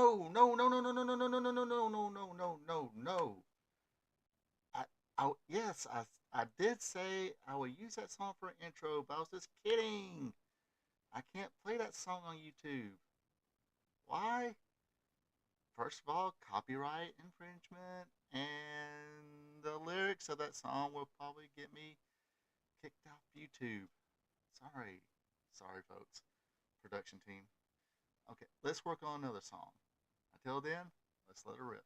No, no, no, no, no, no, no, no, no, no, no, no, no, no, no, no, no. I, yes, I did say I would use that song for an intro, but I was just kidding. I can't play that song on YouTube. Why? First of all, copyright infringement, and the lyrics of that song will probably get me kicked off YouTube. Sorry. Sorry, folks. Production team. Okay, let's work on another song. Until then, let's let her rip.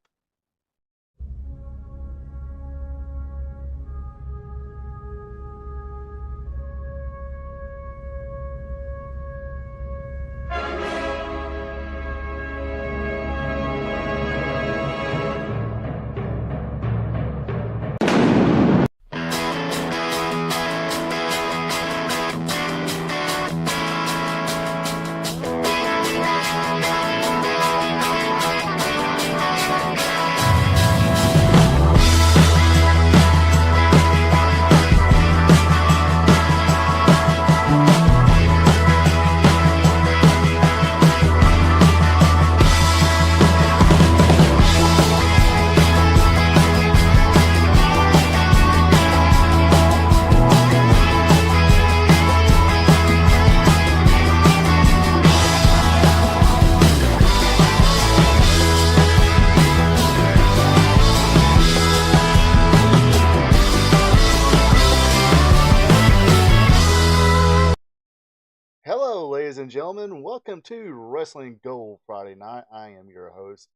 Hello, ladies and gentlemen. Welcome to Wrestling Gold Friday Night. I am your host,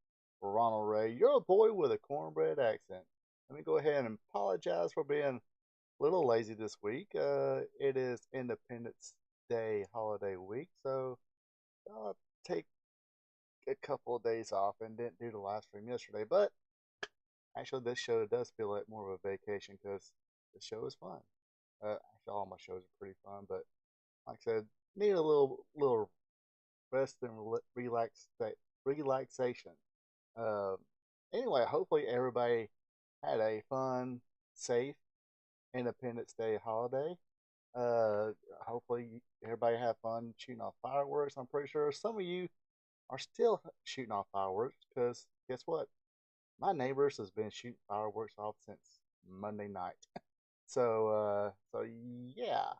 Ronald Ray. You're a boy with a cornbread accent. Let me go ahead and apologize for being a little lazy this week. It is Independence Day holiday week, so I'll take a couple of days off and didn't do the live stream yesterday. But actually, this show does feel like more of a vacation because the show is fun. Actually, all my shows are pretty fun, but like I said, need a little rest and relaxation. Uh, anyway, hopefully everybody had a fun, safe Independence Day holiday. Uh, Hopefully everybody had fun shooting off fireworks. I'm pretty sure some of you are still shooting off fireworks because guess what? My neighbors has been shooting fireworks off since Monday night. So yeah,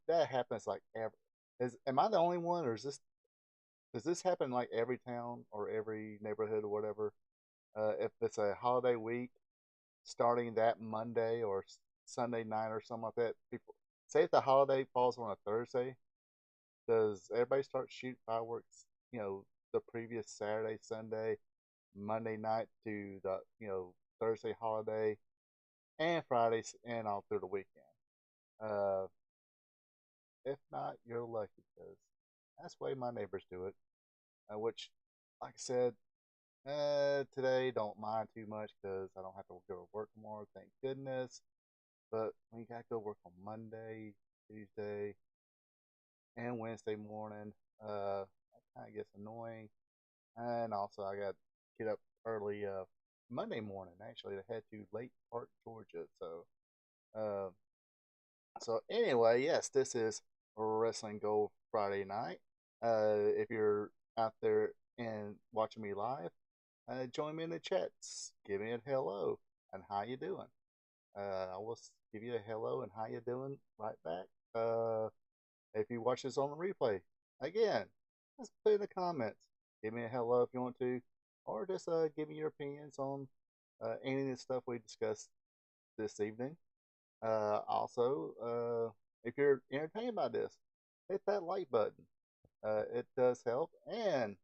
that happens like every. Am I the only one, or does this happen like every town or every neighborhood or whatever? If it's a holiday week starting that Monday or Sunday night or something like that, people say if the holiday falls on a Thursday, does everybody start shooting fireworks? The previous Saturday, Sunday, Monday night to the Thursday holiday and Fridays and all through the weekend. Uh, if not, you're lucky because that's the way my neighbors do it. Which, like I said, today don't mind too much because I don't have to go to work tomorrow. Thank goodness. But when you gotta go work on Monday, Tuesday, and Wednesday morning, that kind of gets annoying. And also, I got to get up early Monday morning. Actually, to head to Lake Park, Georgia. Uh, so anyway, yes, this is Wrestling Gold Friday night. If you're out there and watching me live, join me in the chats. Give me a hello and how you doing. I will give you a hello and how you doing right back. If you watch this on the replay, again, just put in the comments. Give me a hello if you want to, or just give me your opinions on any of the stuff we discussed this evening. Also, if you're entertained by this, hit that like button. It does help. And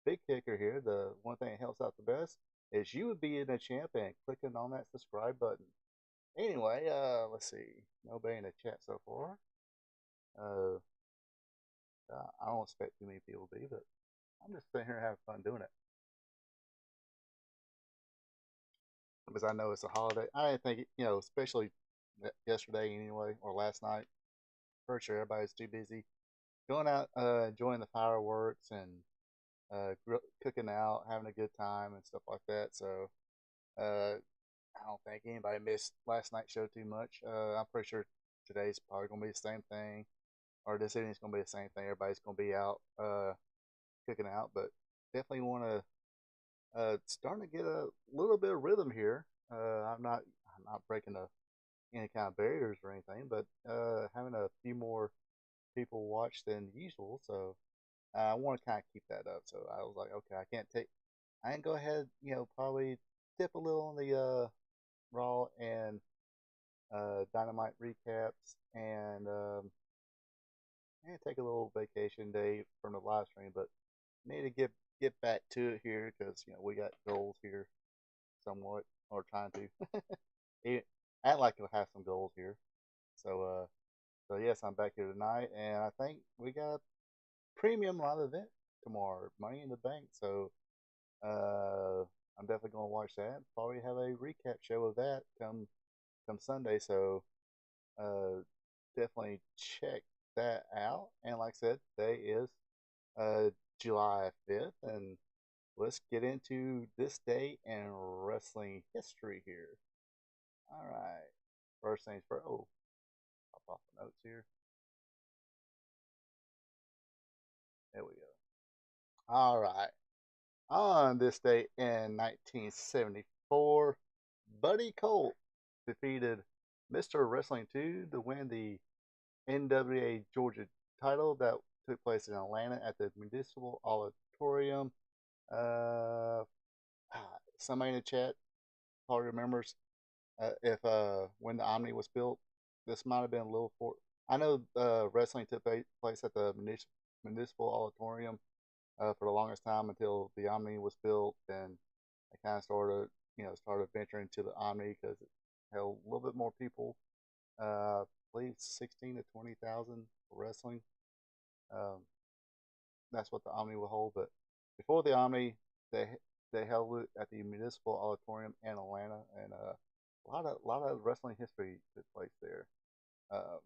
big kicker here, the one thing that helps out the best is you would be in a champ and clicking on that subscribe button. Anyway, let's see. Nobody in the chat so far. Uh, I don't expect too many people to be, but I'm just sitting here having fun doing it because I know it's a holiday. I didn't think, especially yesterday anyway, or last night. For sure, everybody's too busy going out, enjoying the fireworks and cooking out, having a good time and stuff like that. So I don't think anybody missed last night's show too much. I'm pretty sure today's probably gonna be the same thing. or this evening's gonna be the same thing. Everybody's gonna be out cooking out, but definitely want to starting to get a little bit of rhythm here. I'm not breaking any kind of barriers or anything, but having a few more people watch than usual. So I want to kind of keep that up. So I was like, okay, I can go ahead, probably dip a little on the Raw and Dynamite recaps and take a little vacation day from the live stream, but need to get back to it here because we got goals here somewhat or trying to act like we'll have some goals here. So yes, I'm back here tonight, and I think we got a premium live event tomorrow, Money in the Bank. So I'm definitely gonna watch that. Probably have a recap show of that come Sunday. So uh, definitely check that out. And like I said, today is uh, July 5th, and let's get into this day in wrestling history here. All right. First things first. Oh, pop off the notes here. There we go. All right. On this day in 1974, Buddy Colt defeated Mr. Wrestling 2 to win the NWA Georgia title that took place in Atlanta at the Municipal Auditorium. Uh, Somebody in the chat probably remembers if when the Omni was built, this might have been a little for. I know wrestling took place at the Municipal Auditorium for the longest time until the Omni was built, and I kind of started venturing to the Omni because it held a little bit more people. I believe 16 to 20,000 for wrestling. Um, that's what the Omni will hold. But before the Omni, they they held it at the Municipal Auditorium in Atlanta, and a lot of wrestling history took place there. Um,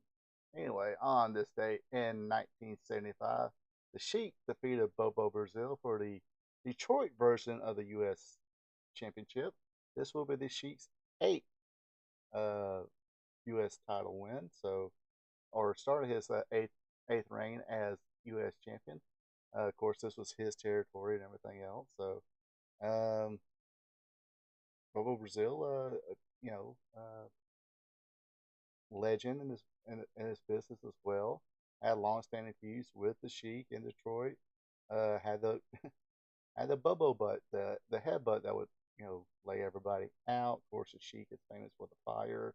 anyway, on this day in 1975, the Sheik defeated Bobo Brazil for the Detroit version of the U.S. Championship. This will be the Sheik's eighth uh, U.S. title win. So, or started his eighth reign as U.S. champion. Of course, this was his territory and everything else. So, um, Bobo Brazil, legend in his business as well. Had long-standing feuds with the Sheik in Detroit. Had the had the Bobo butt, the headbutt that would lay everybody out. Of course, the Sheik is famous for the fire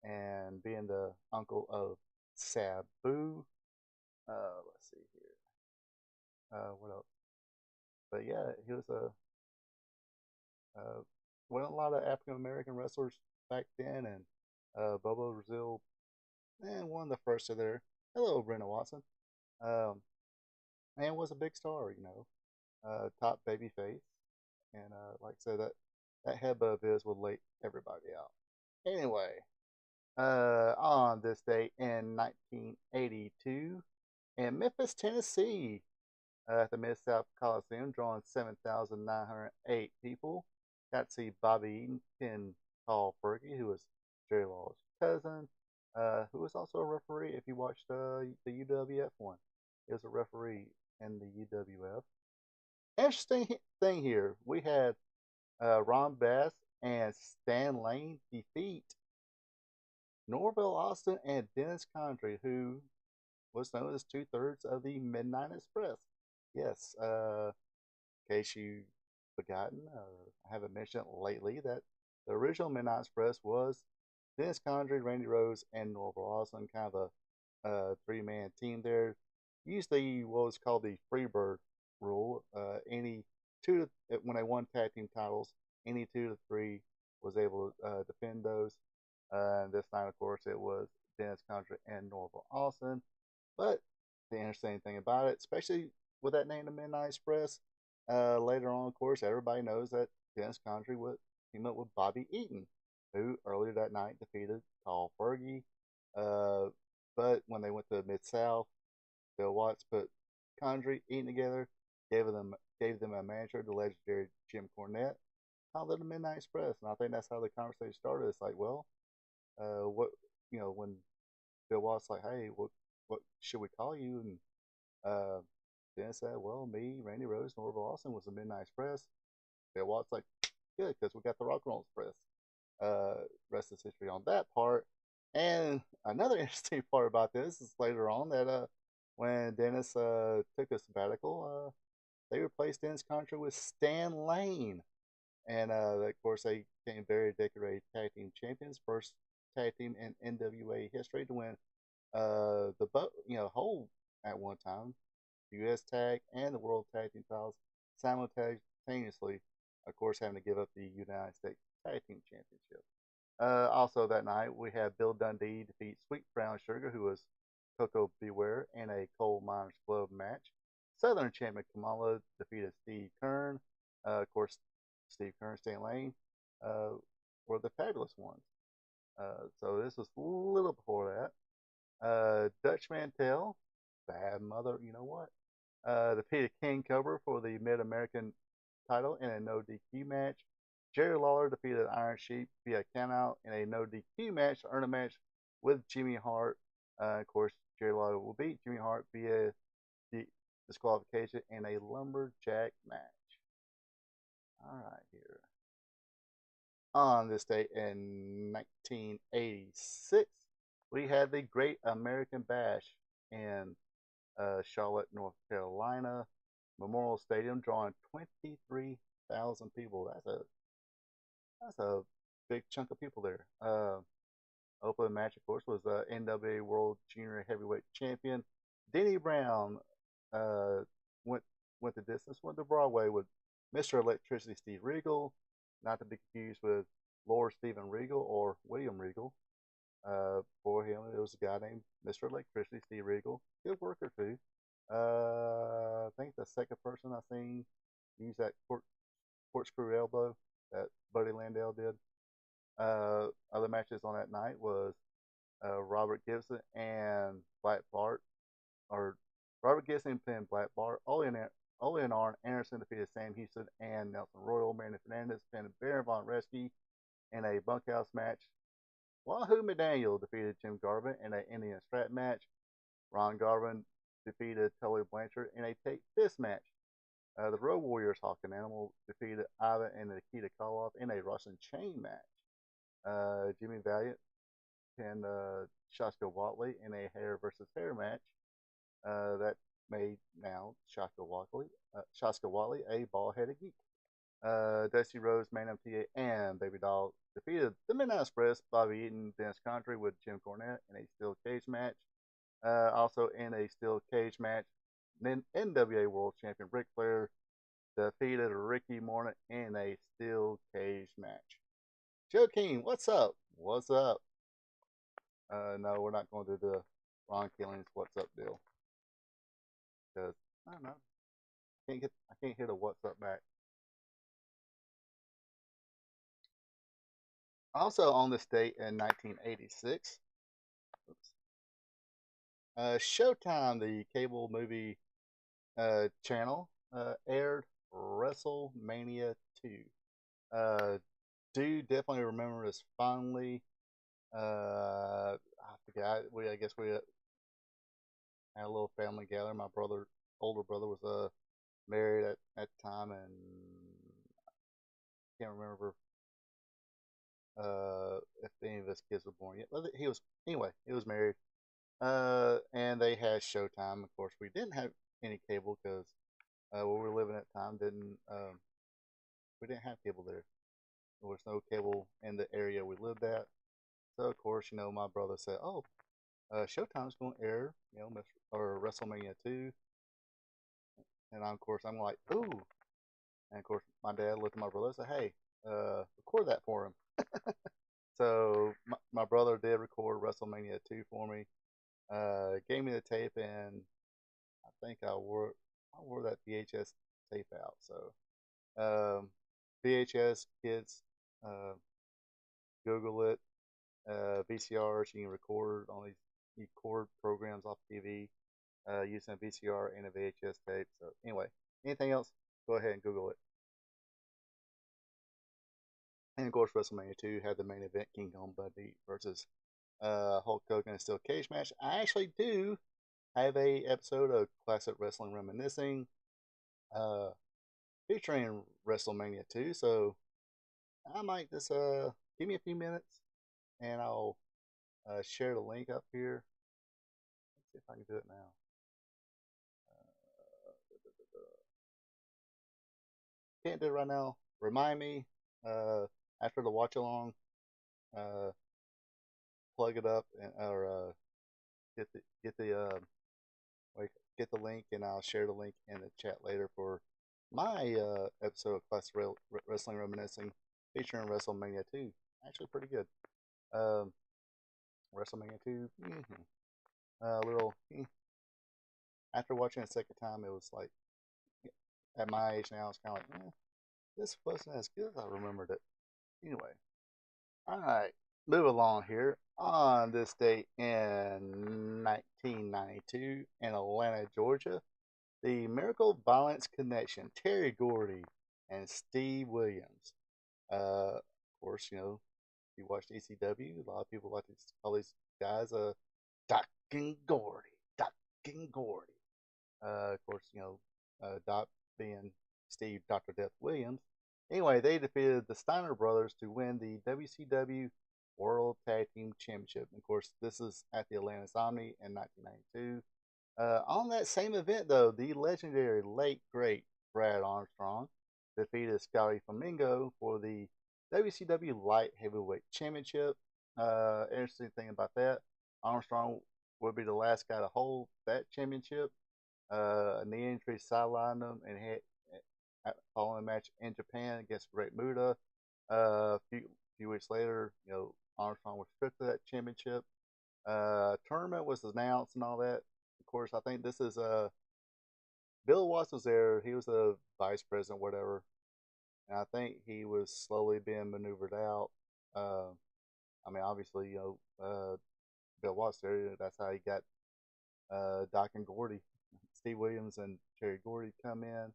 and being the uncle of Sabu. Let's see here. What else? But yeah, he was uh, wasn't a lot of African American wrestlers back then, and Bobo Brazil, one of the first of there. Hello, Brenda Watson. Um, and was a big star, top baby face, and like I said, that headbutt of his would lay everybody out. Anyway, on this day in 1982, in Memphis, Tennessee, at the Mid South Coliseum, drawing 7,908 people. Got to see Bobby Eaton pin Paul Fergie, who was Jerry Lawler's cousin, who was also a referee. If you watched the UWF one, he was a referee in the UWF. Interesting thing here, we had Ron Bass and Stan Lane defeat Norville Austin and Dennis Condrey, who was known as two-thirds of the Midnight Express. Yes, in case you've forgotten, I haven't mentioned lately that the original Midnight Express was Dennis Condrey, Randy Rose, and Norville Austin, kind of a three-man team there. Usually, what was called the Freebird rule. Any when they won tag team titles, any two to three was able to defend those. This time, of course, it was Dennis Condrey and Norville Austin. But the interesting thing about it, especially with that name, the Midnight Express, later on, of course, everybody knows that Dennis Condrey would team up with Bobby Eaton, who earlier that night defeated Paul Fergie. Uh, but when they went to Mid South, Bill Watts put Condrey, Eaton together, gave them a manager, the legendary Jim Cornette, called it the Midnight Express, and I think that's how the conversation started. It's like, well, what when Bill Watts like, hey, what should we call you? And uh, Dennis said, well, me, Randy Rose, and Orville Austin was the Midnight Express. Bill Watts like, good, because we got the Rock and Roll Express. Rest is history on that part. And another interesting part about this is later on that when Dennis took a sabbatical, they replaced Dennis Contra with Stan Lane. And of course, they became very decorated tag team champions, first tag team in NWA history to win whole at one time, U.S. Tag and the World Tag Team titles simultaneously. Of course, having to give up the United States Tag Team Championship. Also that night, we had Bill Dundee defeat Sweet Brown Sugar, who was Coco Beware, in a Coal Miners Club match. Southern Champion Kamala defeated Steve Kern. Of course, Steve Kern, Stan Lane were the fabulous ones. So this was a little before that. Dutch Mantel, Bad Mother, you know what? Defeated King Cobra for the Mid American title in a no DQ match. Jerry Lawler defeated Iron Sheep via countout in a no DQ match to earn a match with Jimmy Hart. Of course, Jerry Lawler will beat Jimmy Hart via disqualification in a lumberjack match. All right, here. On this day in 1986, we had the Great American Bash in Charlotte, North Carolina, Memorial Stadium, drawing 23,000 people. That's a big chunk of people there. Opening match, of course, was NWA World Junior Heavyweight Champion Denny Brown. Uh, went went the distance, went to Broadway with Mr. Electricity Steve Regal, not to be confused with Lord Stephen Regal or William Regal. For him, it was a guy named Mr. Electricity Steve Regal. Good worker too. I think the second person I seen use that corkscrew elbow that Buddy Landell did. Other matches on that night was Robert Gibson and Black Bart, or Robert Gibson pinned Black Bart. Ole and Arn Anderson defeated Sam Houston and Nelson Royal. Manny Fernandez pinned Baron Von Reschke in a bunkhouse match. Wahoo McDaniel defeated Jim Garvin in an Indian strap match. Ron Garvin defeated Tully Blanchard in a take this match. The Road Warriors Hawk and Animal defeated Ivan and Nikita Koloff in a Russian chain match. Jimmy Valiant pinned Shaska Watley in a hair versus hair match. That made now Shaska Watley a bald-headed geek. Dusty Rhodes, Manon TA, and Baby Doll defeated the Midnight Express, Bobby Eaton, Dennis Contrey with Jim Cornette in a steel cage match. Also in a steel cage match, NWA World Champion Ric Flair defeated Ricky Morton in a steel cage match. Joe King, what's up? What's up? No, we're not going to do the Ron Killings what's up deal because I don't know. I can't hit a what's up back. Also on this date in 1986, Showtime, the cable movie channel, aired WrestleMania 2. Do definitely remember this fondly. I forgot. I guess we had a little family gathering. My older brother, was married at that time, and I can't remember if any of his kids were born yet. He was anyway. He was married, and they had Showtime. Of course, we didn't have any cable because where we were living at the time didn't we didn't have cable there. There was no cable in the area we lived at. So of course, my brother said, "Oh, Showtime's going to air, or WrestleMania 2," and of course I'm like, "Ooh!" And of course, my dad looked at my brother and said, "Hey, record that for him." So my brother did record WrestleMania 2 for me. Gave me the tape, and I think I wore that VHS tape out. So VHS kids, Google it. VCRs you can record on these you record programs off TV using a VCR and a VHS tape. So anyway, anything else? Go ahead and Google it. And of course, WrestleMania 2 had the main event: King Kong Bundy versus Hulk Hogan in a steel cage match. I actually do have a episode of Classic Wrestling Reminiscing, uh, featuring WrestleMania 2. So I might just give me a few minutes, and I'll share the link up here. Let's see if I can do it now. Can't do it right now. Remind me uh, after the watch along. Uh, Plug it up and or get the get the like get the link, and I'll share the link in the chat later for my episode of Classic Wrestling Reminiscing featuring WrestleMania 2. Actually, pretty good. Um, WrestleMania 2, a little. After watching it a second time, it was like at my age now, it's kind of like, this wasn't as good as I remembered it. Anyway, all right, move along here. On this date in 1992 in Atlanta, Georgia, the Miracle Violence Connection, Terry Gordy and Steve Williams. Of course, if you watched ECW, a lot of people like to call these guys Doc and Gordy. Doc and Gordy. Of course, Doc being Steve Dr. Death Williams. Anyway, they defeated the Steiner brothers to win the WCW World Tag Team Championship. And of course, this is at the Atlantis Omni in 1992. On that same event, though, the legendary late great Brad Armstrong defeated Scotty Flamingo for the WCW Light Heavyweight Championship. Interesting thing about that, Armstrong would be the last guy to hold that championship. A knee injury sidelined him, and following a match in Japan against Great Muta. A few weeks later, Armstrong was stripped of that championship. Tournament was announced and all that. Of course, I think this is Bill Watts was there. He was a vice president, whatever, and I think he was slowly being maneuvered out. Uh, I mean, obviously, Bill Watts there. That's how he got Doc and Gordy, Steve Williams and Terry Gordy come in.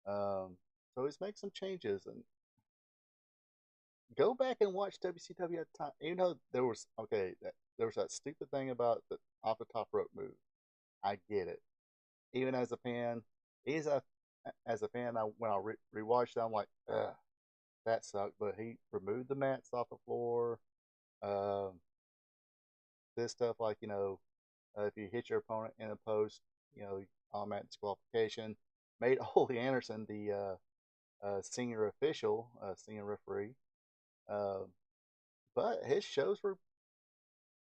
So he's making some changes, and go back and watch WCW at the time. Even though there was there was that stupid thing about the off the top rope move. I get it. Even as a fan, as a fan, when I rewatched it, I'm like, ugh, that sucked. But he removed the mats off the floor. Um, this stuff like if you hit your opponent in a post, automatic disqualification. Made Ole Anderson the senior official, senior referee. Uh, but his shows were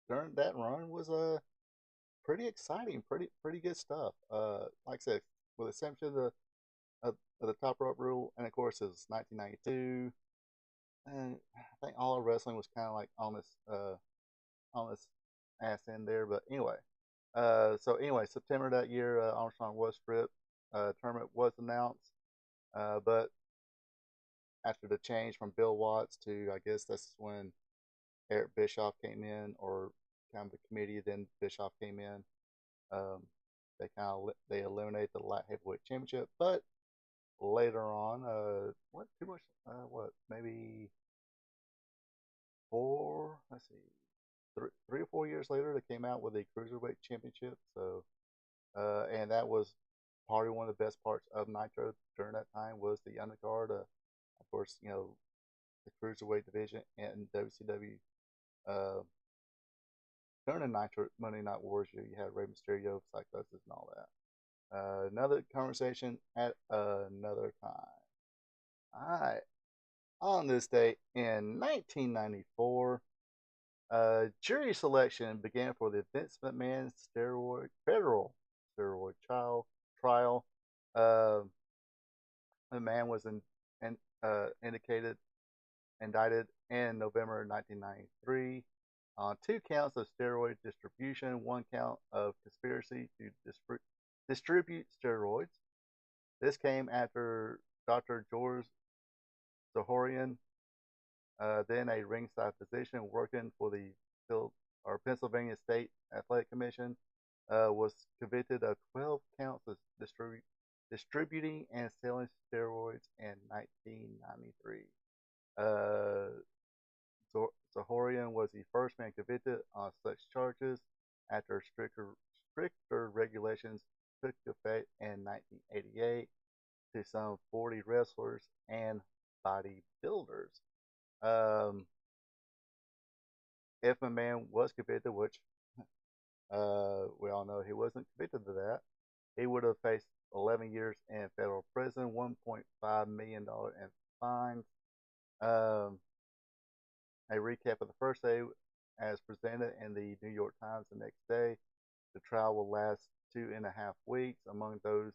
during that run was pretty exciting, pretty good stuff. Like I said, with the exception of the top rope rule, and of course it's 1992, and I think all of wrestling was kind of like on this ass end there. But anyway, so anyway, September that year, Armstrong was stripped. Tournament was announced, but after the change from Bill Watts to, I guess that's when Eric Bischoff came in, or kind of the committee. Then Bischoff came in. Um, they eliminated the light heavyweight championship, but later on, what pretty much what maybe four? Let's see, 3 or 4 years later, they came out with a cruiserweight championship. So, and that was probably one of the best parts of Nitro during that time was the undercard. Of course, the cruiserweight division and WCW. Uh, During the Nitro Monday Night Wars, you had Rey Mysterio, Psychosis, and all that. Another conversation at another time. All right. On this day in 1994, jury selection began for the Vince McMahon federal steroid trial. Uh, McMahon was indicted in November 1993 on 2 counts of steroid distribution, 1 count of conspiracy to distribute steroids. This came after Dr. George Zahorian, then a ringside physician working for the Pennsylvania State Athletic Commission, was convicted of 12 counts of distributing and selling steroids in 1993. Uh, Zahorian was the first man convicted on such charges after stricter stricter regulations took effect in 1988 to some 40 wrestlers and bodybuilders. Um, if a man was convicted, which we all know he wasn't convicted of that, he would have faced 11 years in federal prison, $1.5 million in fines. Um, a recap of the first day, as presented in the New York Times the next day. The trial will last 2.5 weeks. Among those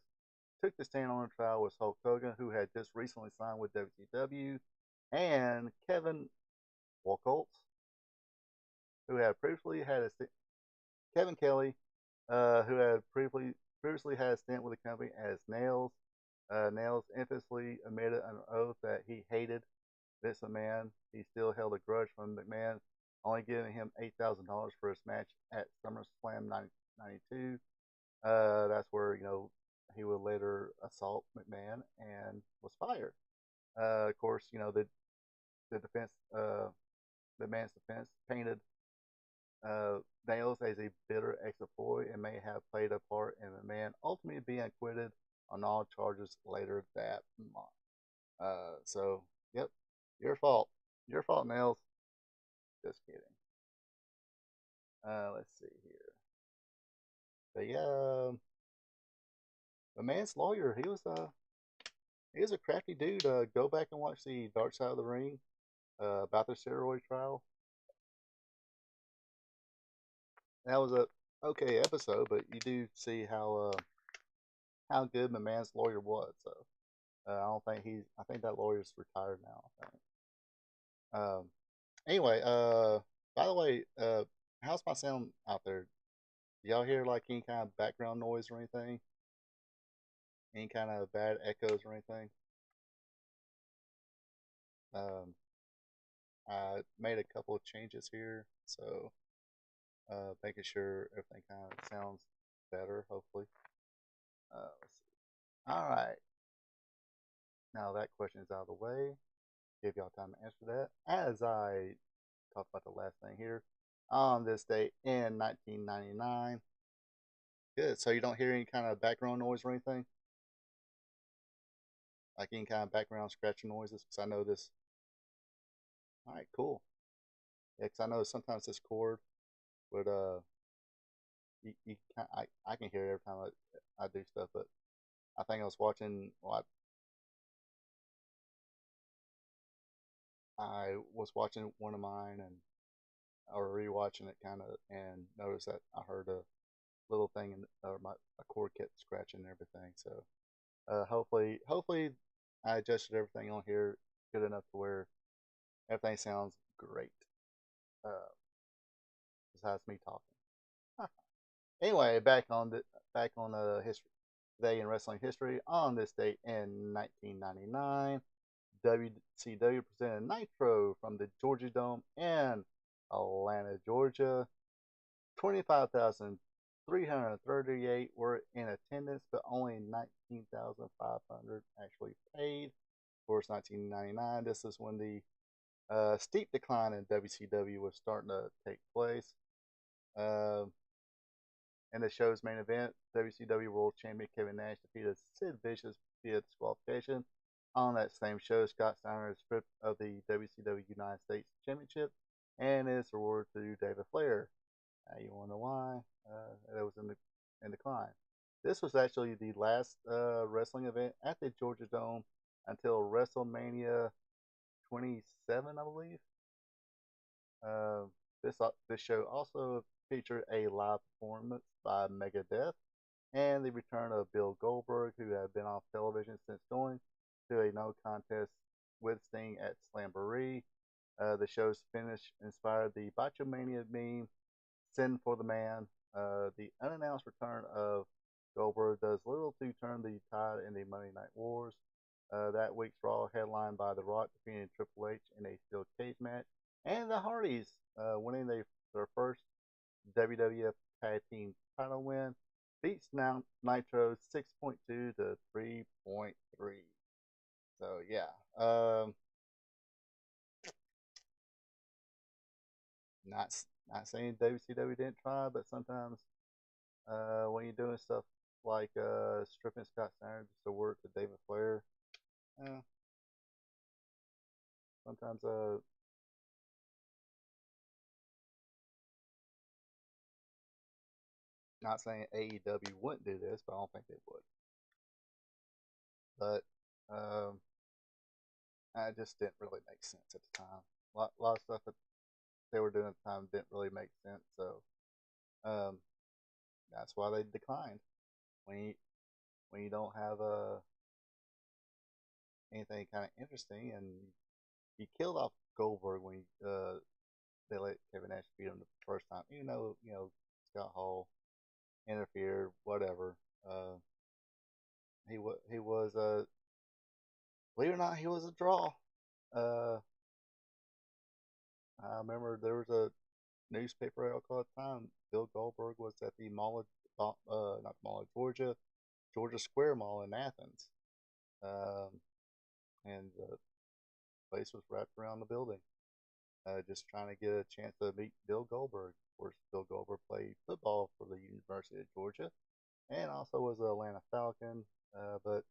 who took the stand on the trial was Hulk Hogan, who had just recently signed with WCW, and Kevin Walkolt, who had previously had a Kevin Kelly, who had previously had a stint with the company as Nails. Nails infamously admitted an oath that he hated Vince McMahon. He still held a grudge from McMahon, only giving him $8,000 for his match at SummerSlam '92. That's where he would later assault McMahon and was fired. Of course, the defense, the man's defense, painted Nails as a bitter ex-employee and may have played a part in McMahon ultimately being acquitted on all charges later that month. So, yep, your fault. Your fault, Nails. Just kidding. Let's see here. But yeah, the man's lawyer, he was a crafty dude. Go back and watch the Dark Side of the Ring about the steroid trial. That was a okay episode, but you do see how good my man's lawyer was. So I don't think he's. I think that lawyer's retired now. I think. Anyway, by the way, how's my sound out there? Do y'all hear like any kind of background noise or anything? Any kind of bad echoes or anything? Um, I made a couple of changes here, so making sure everything kind of sounds better, hopefully. Let's see. All right, now that question is out of the way. Give y'all time to answer that. As I talk about the last thing here, on this day in 1999. Good. So you don't hear any kind of background noise or anything, like any kind of background scratching noises, because I know this. All right, cool. Yeah, because I know sometimes this cord would I can hear it every time I do stuff, but I think I was watching. Well, I was watching one of mine and or rewatching it kind of and noticed that I heard a little thing in my a cord kept scratching and everything. So hopefully I adjusted everything on here good enough to where everything sounds great. Uh, besides me talking. Anyway, back on history today in wrestling history. On this date in 1999, WCW presented Nitro from the Georgia Dome in Atlanta, Georgia. 25,338 were in attendance, but only 19,500 actually paid. Of course, 1999. This is when the steep decline in WCW was starting to take place. Uh, in the show's main event, WCW World Champion Kevin Nash defeated Sid Vicious via disqualification. On that same show, Scott Steiner is stripped of the WCW United States Championship and is awarded to David Flair. You want to know why? It was in decline. This was actually the last wrestling event at the Georgia Dome until WrestleMania 27, I believe. Uh, this show also featured a live performance by Megadeth and the return of Bill Goldberg, who had been off television since going to a no contest with Sting at Slamboree. The show's finish inspired the Botchamania meme, Sin for the Man. The unannounced return of Goldberg does little to turn the tide in the Monday Night Wars. That week's Raw, headlined by The Rock defeating Triple H in a steel cage match, and the Hardys winning their first WWF Tag Team title win, beats now Nitro 6.2 to 3.3. So yeah, not not saying WCW didn't try, but sometimes When you're doing stuff like stripping Scott Steiner just to work to David Flair, eh, sometimes not saying AEW wouldn't do this, but I don't think they would. But um, it just didn't really make sense at the time. A lot of stuff that they were doing at the time didn't really make sense, so um, that's why they declined. When you when you don't have anything kind of interesting, and you killed off Goldberg when they let Kevin Nash beat him the first time, even though Scott Hall interfered, whatever. Uh, he was believe it or not, he was a draw. Uh, I remember there was a newspaper article at the time. Bill Goldberg was at the mall, not the mall, Georgia Square Mall in Athens, um, and the place was wrapped around the building. Just trying to get a chance to meet Bill Goldberg. Of course, Bill Goldberg played football for the University of Georgia, and also was an Atlanta Falcon. But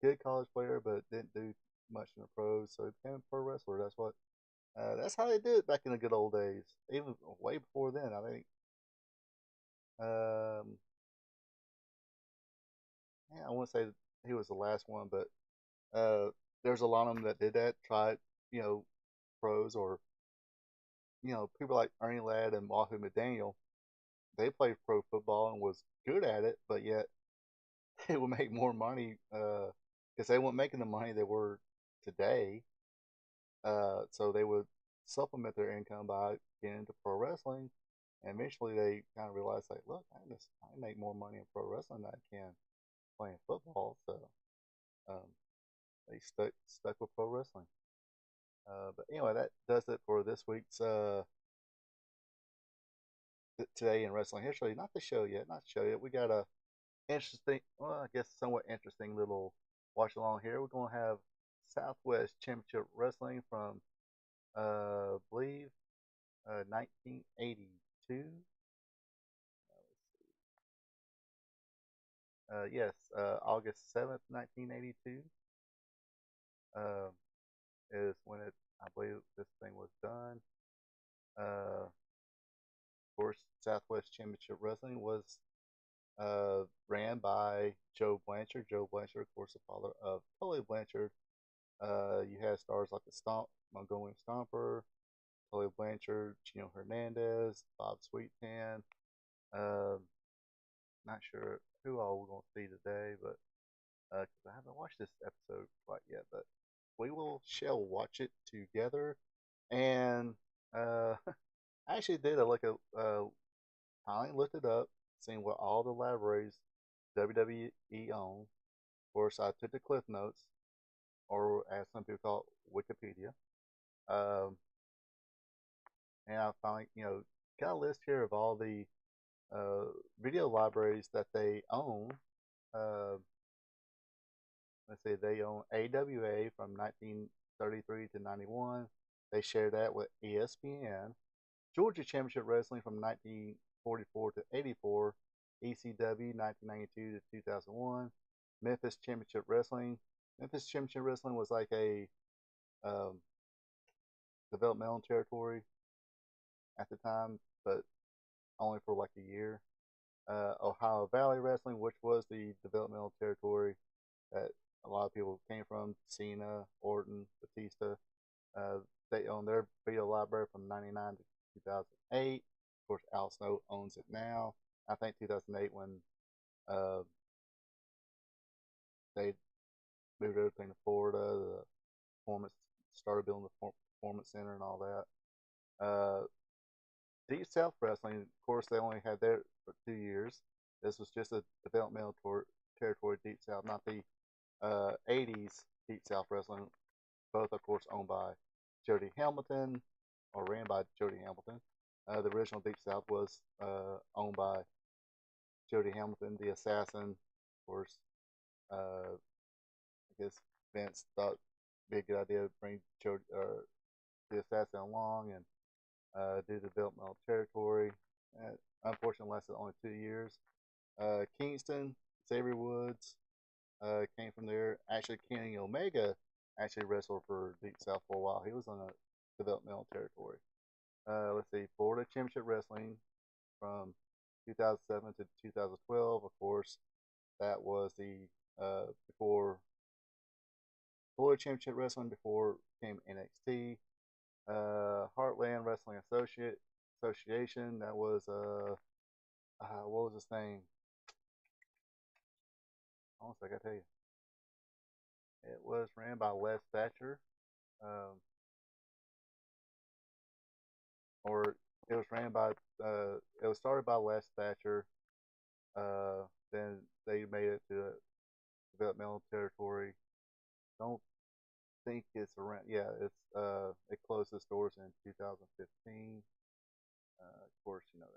good college player, but didn't do much in the pros, so he became a pro wrestler. That's how they did it back in the good old days. Even way before then, I think. Um, yeah, I won't say he was the last one, but there's a lot of them that did that. Tried, you know, pros or people like Ernie Ladd and Wahoo McDaniel. They played pro football and was good at it, but yet they would make more money because they weren't making the money they were today. So they would supplement their income by getting into pro wrestling. And eventually they kind of realized, like, look, I make more money in pro wrestling than I can playing football. So um, they stuck with pro wrestling. But anyway, that does it for this week's Today in Wrestling History. Not the show yet, not the show yet. We got a interesting, well, I guess somewhat interesting little watch along here. We're going to have Southwest Championship Wrestling from, I believe, 1982. Yes, August 7th, 1982 uh, is when I believe this thing was done. Of course, Southwest Championship Wrestling was ran by Joe Blanchard. Joe Blanchard, of course, the father of Tully Blanchard. You had stars like the Montgomery Stomper, Tully Blanchard, Chino Hernandez, Bob Sweetan. Um, Not sure who all we're going to see today, but because I haven't watched this episode quite yet, but we shall watch it together. And I actually did a look at finally looked it up, seeing what all the libraries WWE own. Of course, I took the Cliff Notes, or as some people call it, Wikipedia. Um, and I finally, got a list here of all the uh, video libraries that they own. Uh, let's see, they own AWA from 1933 to 91. They share that with ESPN. Georgia Championship Wrestling from 1944 to 84. ECW 1992 to 2001. Memphis Championship Wrestling. Memphis Championship Wrestling was like a um, developmental territory at the time, but only for like a year. Ohio Valley Wrestling, which was the developmental territory that a lot of people came from, Cena, Orton, Batista. Uh, they own their video library from 99 to 2008. Of course, Al Snow owns it now. I think 2008 when uh, they moved everything to Florida, the performance started building the performance center and all that. Deep South Wrestling, of course, they only had there for 2 years. This was just a developmental territory, Deep South, not the 80s Deep South Wrestling. Both, of course, owned by Jody Hamilton, or ran by Jody Hamilton. The original Deep South was owned by Jody Hamilton, the assassin. Of course, I guess Vince thought it'd be a good idea to bring Jody, the assassin along, and due to developmental territory. Unfortunately, lasted only 2 years. Kingston, Xavier Woods came from there. Actually, Kenny Omega actually wrestled for Deep South for a while. He was on a developmental territory. Let's see, Florida Championship Wrestling from 2007 to 2012. Of course, that was the before Florida Championship Wrestling before it became NXT. Heartland Wrestling Association. That was what was his name? Honestly, I gotta tell you, it was ran by Les Thatcher, um, or it was ran by. It was started by Les Thatcher. Then they made it to developmental territory. Don't think it's around. Yeah, it's it closed its doors in 2015. Of course, you know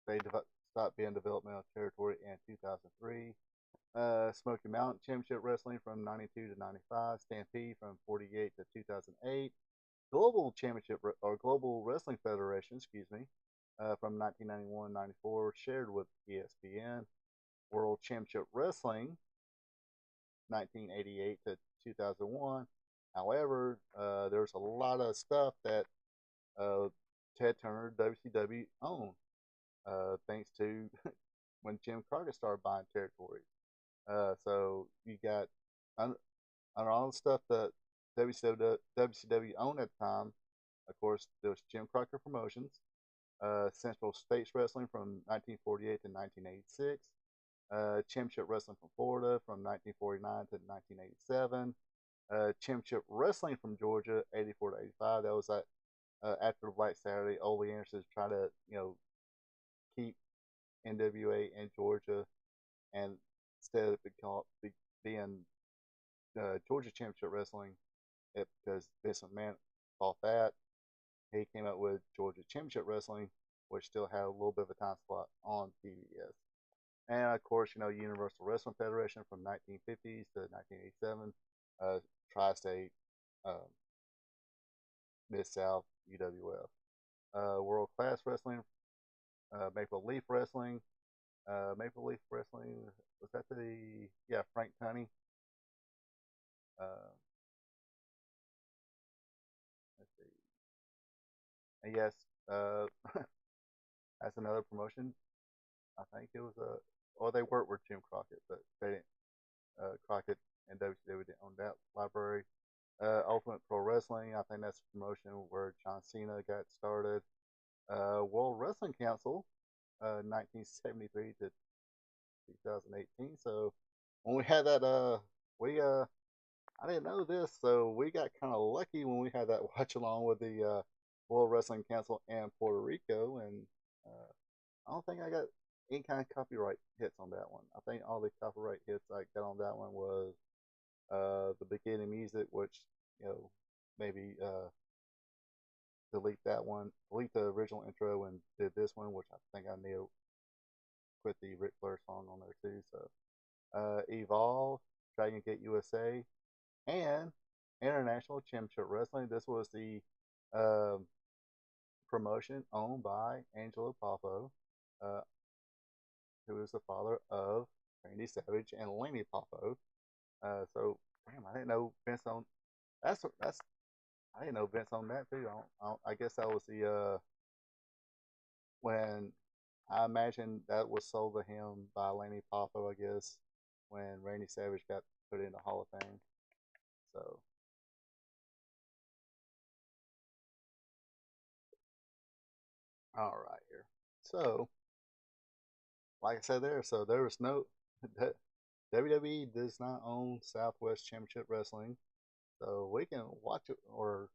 they stopped being developmental territory in 2003. Smoky Mountain Championship Wrestling from 92 to 95. Stampede from 48 to 2008. Global Championship or Global Wrestling Federation, excuse me, from 1991-94, shared with ESPN. World Championship Wrestling, 1988 to 2001. However, there's a lot of stuff that Ted Turner, WCW, owned, thanks to when Jim Crockett started buying territories. So you got under all the stuff that WCW owned at the time. Of course, there was Jim Crockett Promotions, Central States Wrestling from 1948 to 1986, Championship Wrestling from Florida from 1949 to 1987, Championship Wrestling from Georgia 84 to 85. That was after Black Saturday. Ole Anderson trying to keep NWA in Georgia, and instead of being Georgia Championship Wrestling, because Vince McMahon bought that, he came up with Georgia Championship Wrestling, which still had a little bit of a time slot on PBS. And of course, Universal Wrestling Federation from 1950s to 1987, Tri-State, um, Mid South, UWF, World Class Wrestling, Maple Leaf Wrestling. Maple Leaf Wrestling, was that Frank Tunney? Uh, let's see. And yes, uh, that's another promotion. I think it was or they worked with Jim Crockett, but they didn't. Crockett and WCW didn't own that library. Ultimate Pro Wrestling, I think that's a promotion where John Cena got started. World Wrestling Council, 1973 to 2018. So when we had that, we I didn't know this, so we got kind of lucky when we had that watch along with the World Wrestling Council in Puerto Rico, and uh, I don't think I got any kind of copyright hits on that one. I think all the copyright hits I got on that one was the beginning music, which maybe delete that one, delete the original intro, and did this one, which I think I need to put the Ric Flair song on there too. So Evolve, Dragon Gate USA, and International Championship Wrestling. This was the um, promotion owned by Angelo Poffo, uh, who is the father of Randy Savage and Lanny Poffo. So, damn, I didn't know Vince owned. That's I didn't know Vince owned that too. I guess that was the when I imagine that was sold to him by Lanny Poffo. I guess when Randy Savage got put in the Hall of Fame. So, all right here. So, like I said there, so there was no WWE does not own Southwest Championship Wrestling, so we can watch it, or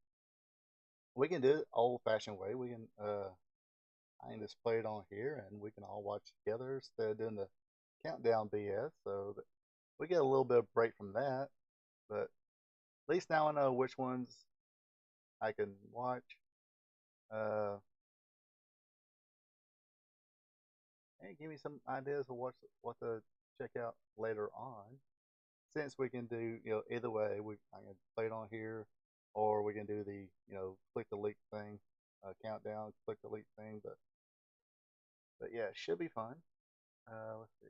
we can do it old fashioned way. We can I can just play it on here, and we can all watch together instead of doing the countdown BS. So that we get a little bit of break from that, but at least now I know which ones I can watch. Uh, and give me some ideas of what to check out later on. Since we can do either way, I can play it on here, or we can do the click the leak thing, countdown, click the leak thing. But yeah, it should be fun. Let's see.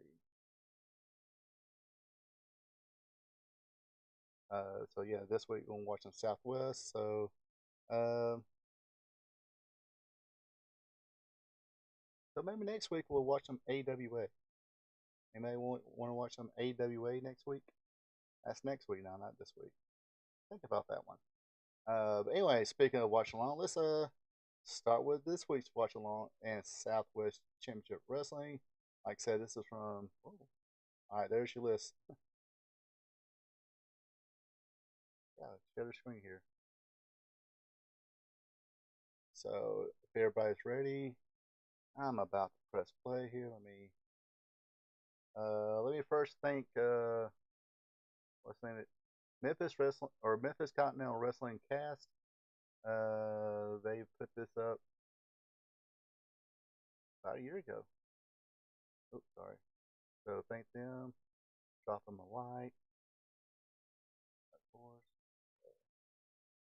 So yeah, this week we're gonna watch some Southwest. Um, so maybe next week we'll watch some AWA. Anybody want to watch some AWA next week? That's next week now, not this week. Think about that one. But anyway, speaking of watch along, let's start with this week's watch along and Southwest Championship Wrestling. Like I said, this is from. Oh, all right, there's your list. Yeah, share the screen here. So if everybody's ready, I'm about to press play here. Let me first thank what's the name? Memphis Wrestling or Memphis Continental Wrestling Cast. They put this up about a year ago. Oops, sorry. So thank them. Drop them a like, of course.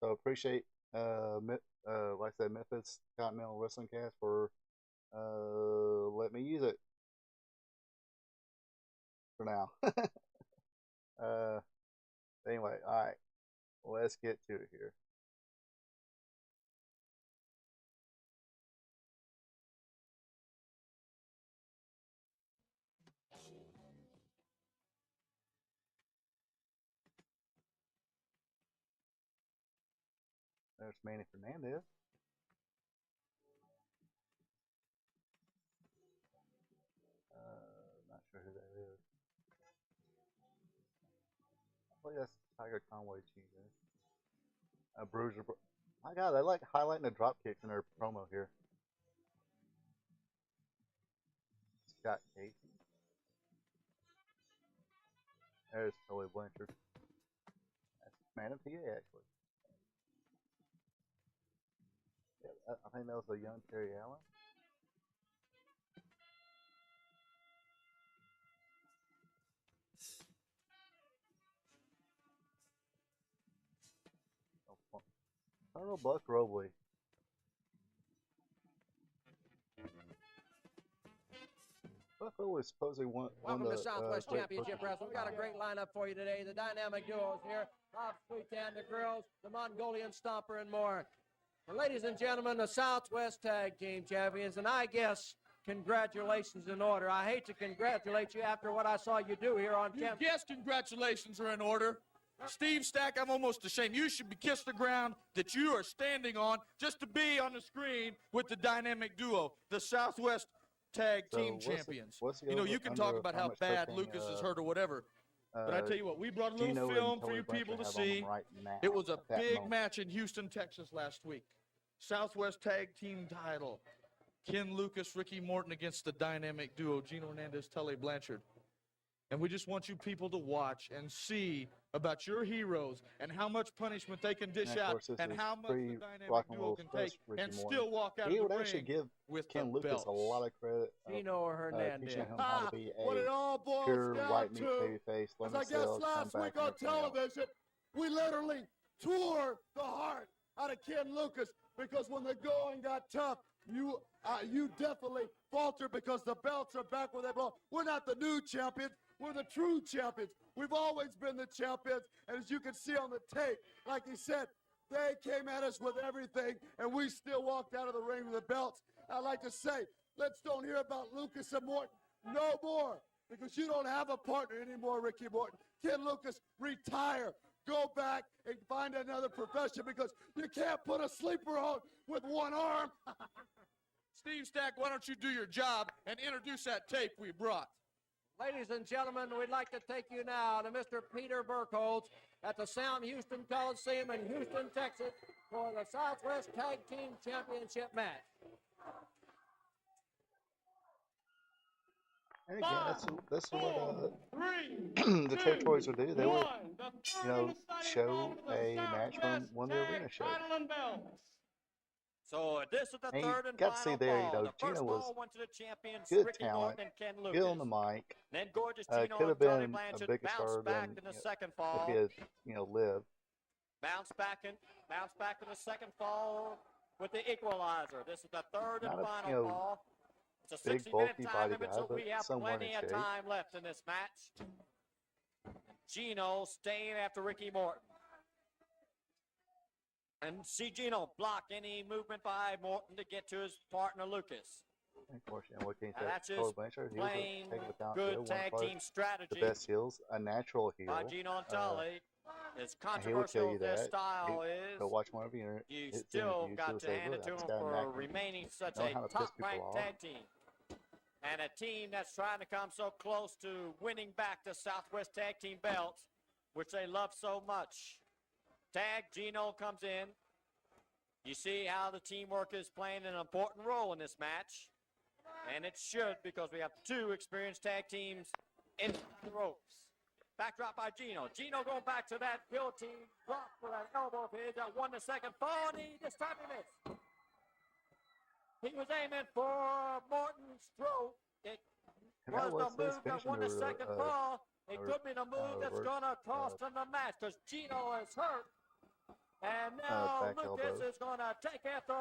So appreciate like I said, Memphis Continental Wrestling Cast for let me use it for now. Anyway, all right, let's get to it here. There's Manny Fernandez. Not sure who that is. I believe that's Tiger Conway cheese. Bruiser. My God, they like highlighting the drop kicks in their promo here. Scott Casey. There's Tully Blanchard. That's Manon, PA, actually. Yeah, I think that was a young Terry Allen. Oh, Colonel Buck Robley. Buck Robley is supposedly one Welcome of to the Southwest great Championship Wrestling. We've got a great lineup for you today. The dynamic duos here, Bob Sweetan, the girls, the Mongolian Stomper, and more. Well, ladies and gentlemen, the Southwest Tag Team Champions, and I guess congratulations in order. I hate to congratulate you after what I saw you do here on Champion. Yes, congratulations are in order. Steve Stack, I'm almost ashamed. You should be kissed the ground that you are standing on just to be on the screen with the dynamic duo, the Southwest Tag Team Champions. You can talk about how bad Lucas is hurt or whatever, but I tell you what, we brought a little Gino film for you people to see. It was a big match in Houston, Texas last week. Southwest Tag Team title. Ken Lucas, Ricky Morton against the dynamic duo, Gino Hernandez, Tully Blanchard. And we just want you people to watch and see about your heroes and how much punishment they can dish out and how much the dynamic duo can take and still walk out of the ring give with Ken the Lucas belts. a lot of credit. Gino Hernandez. Teaching him how to be What it a all boils pure down white meat to, babyface. as I guess last week on television, we literally tore the heart out of Ken Lucas because when the going got tough, you definitely faltered because the belts are back where they belong. We're not the new champions. We're the true champions. We've always been the champions. And as you can see on the tape, like he said, they came at us with everything, and we still walked out of the ring with the belts. I'd like to say, let's don't hear about Lucas and Morton no more, because you don't have a partner anymore, Ricky Morton. Ken Lucas, retire. Go back and find another profession because you can't put a sleeper on with one arm. Steve Stack, why don't you do your job and introduce that tape we brought? Ladies and gentlemen, we'd like to take you now to Mr. Peter Burkholz at the Sound Houston Coliseum in Houston, Texas for the Southwest Tag Team Championship match. And again, that's what the territories would do. They would, show a match from one of the arena shows. So this is the And third you and got to see final there, ball. The Gino first was ball went to the champions, good Ricky talent, Morton and Ken good Lucas. on the mic. Then gorgeous Gino Could have and Tully been a Blanchard bigger star bounced back than in the second if fall. he had, lived. Bounce back in the second fall with the equalizer. This is the third and Not a final fall. It's a big 60-minute bulky time body limit, guy, so but we have somewhat in plenty of shape. time left in this match. Gino staying after Ricky Morton. And see Gino block any movement by Morton to get to his partner Lucas. Unfortunately, what can you Now that's say? just Tully Blanchard, he was plain a heck of a talent good heel, one tag of team strategy the best heels, a natural heel. by Gino and Tully. As And he will tell controversial you as their that. style is, Go watch one of his you his still interviews. got He'll to say, hand "Look, it to I just him got a for knack for remaining such knowing a how to piss people top-ranked off." tag team. And a team that's trying to come so close to winning back the Southwest Tag Team belts, which they love so much. Tag Gino comes in. You see how the teamwork is playing an important role in this match. And it should, because we have two experienced tag teams in the ropes. Backdrop by Gino. Gino going back to that guillotine drop for that elbow of his that won the second fall, and this time he missed. He was aiming for Morton's throat. It was the move that won the second fall. It could be the move that's going to cost him the match, because Gino is hurt. And now Lucas is going to take after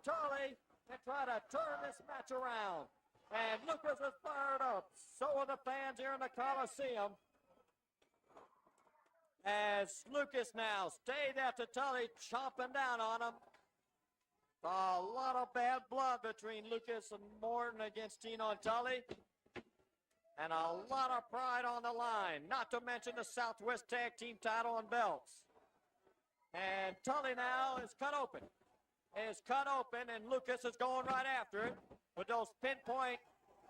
Charlie and try to turn this match around. And Lucas is fired up. So are the fans here in the Coliseum. As Lucas now stayed after Tully, chomping down on him. A lot of bad blood between Lucas and Morton against Gino and Tully. And a lot of pride on the line, not to mention the Southwest Tag Team title and belts. And Tully now is cut open. And Lucas is going right after it with those pinpoint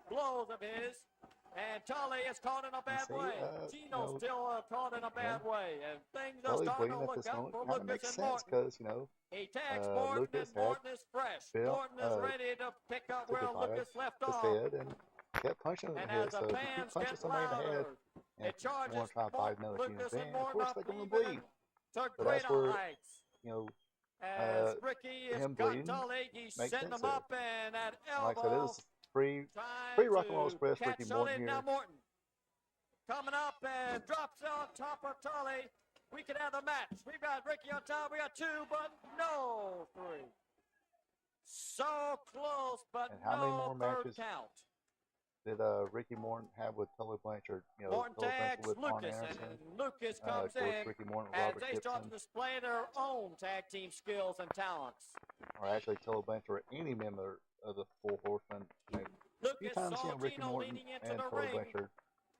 blows of his. And Tully is caught in a bad way. Gino's still caught in a bad way. And things are starting to look up for Lucas and Morton. Because, he tags Morton, and Morton is fresh. Morton is ready to pick up where Lucas left off. And kept punching him in the head. So So if you keep punching somebody in the head, and it charges you want to try to fight another team's Lucas and band, of Morton course up they're going to even bleed. to But greater that's where, heights. uh, As Ricky is him got bleeding Tully, he's makes setting sense him of up, and that like I said, it elbow was free trying Rock and Roll to Express, catch Ricky Tully. Morton here. Now Morton coming up and drops on top of Tully. We could have the match. We've got Ricky on top. We got two, but no three. So close, but And how many no more third matches count. did Ricky Morton have with Tully Blanchard? Morton Tully tags Blanchard with Arn Lucas, Anderson. and Lucas Of comes course, in Ricky Morton, as Robert they start to Gibson, display their own tag team skills and talents. or actually Tully Blanchard, or any member of the Four Horsemen. A few Lucas times, saw Ricky Gino Morton leading into and the Tully ring Blanchard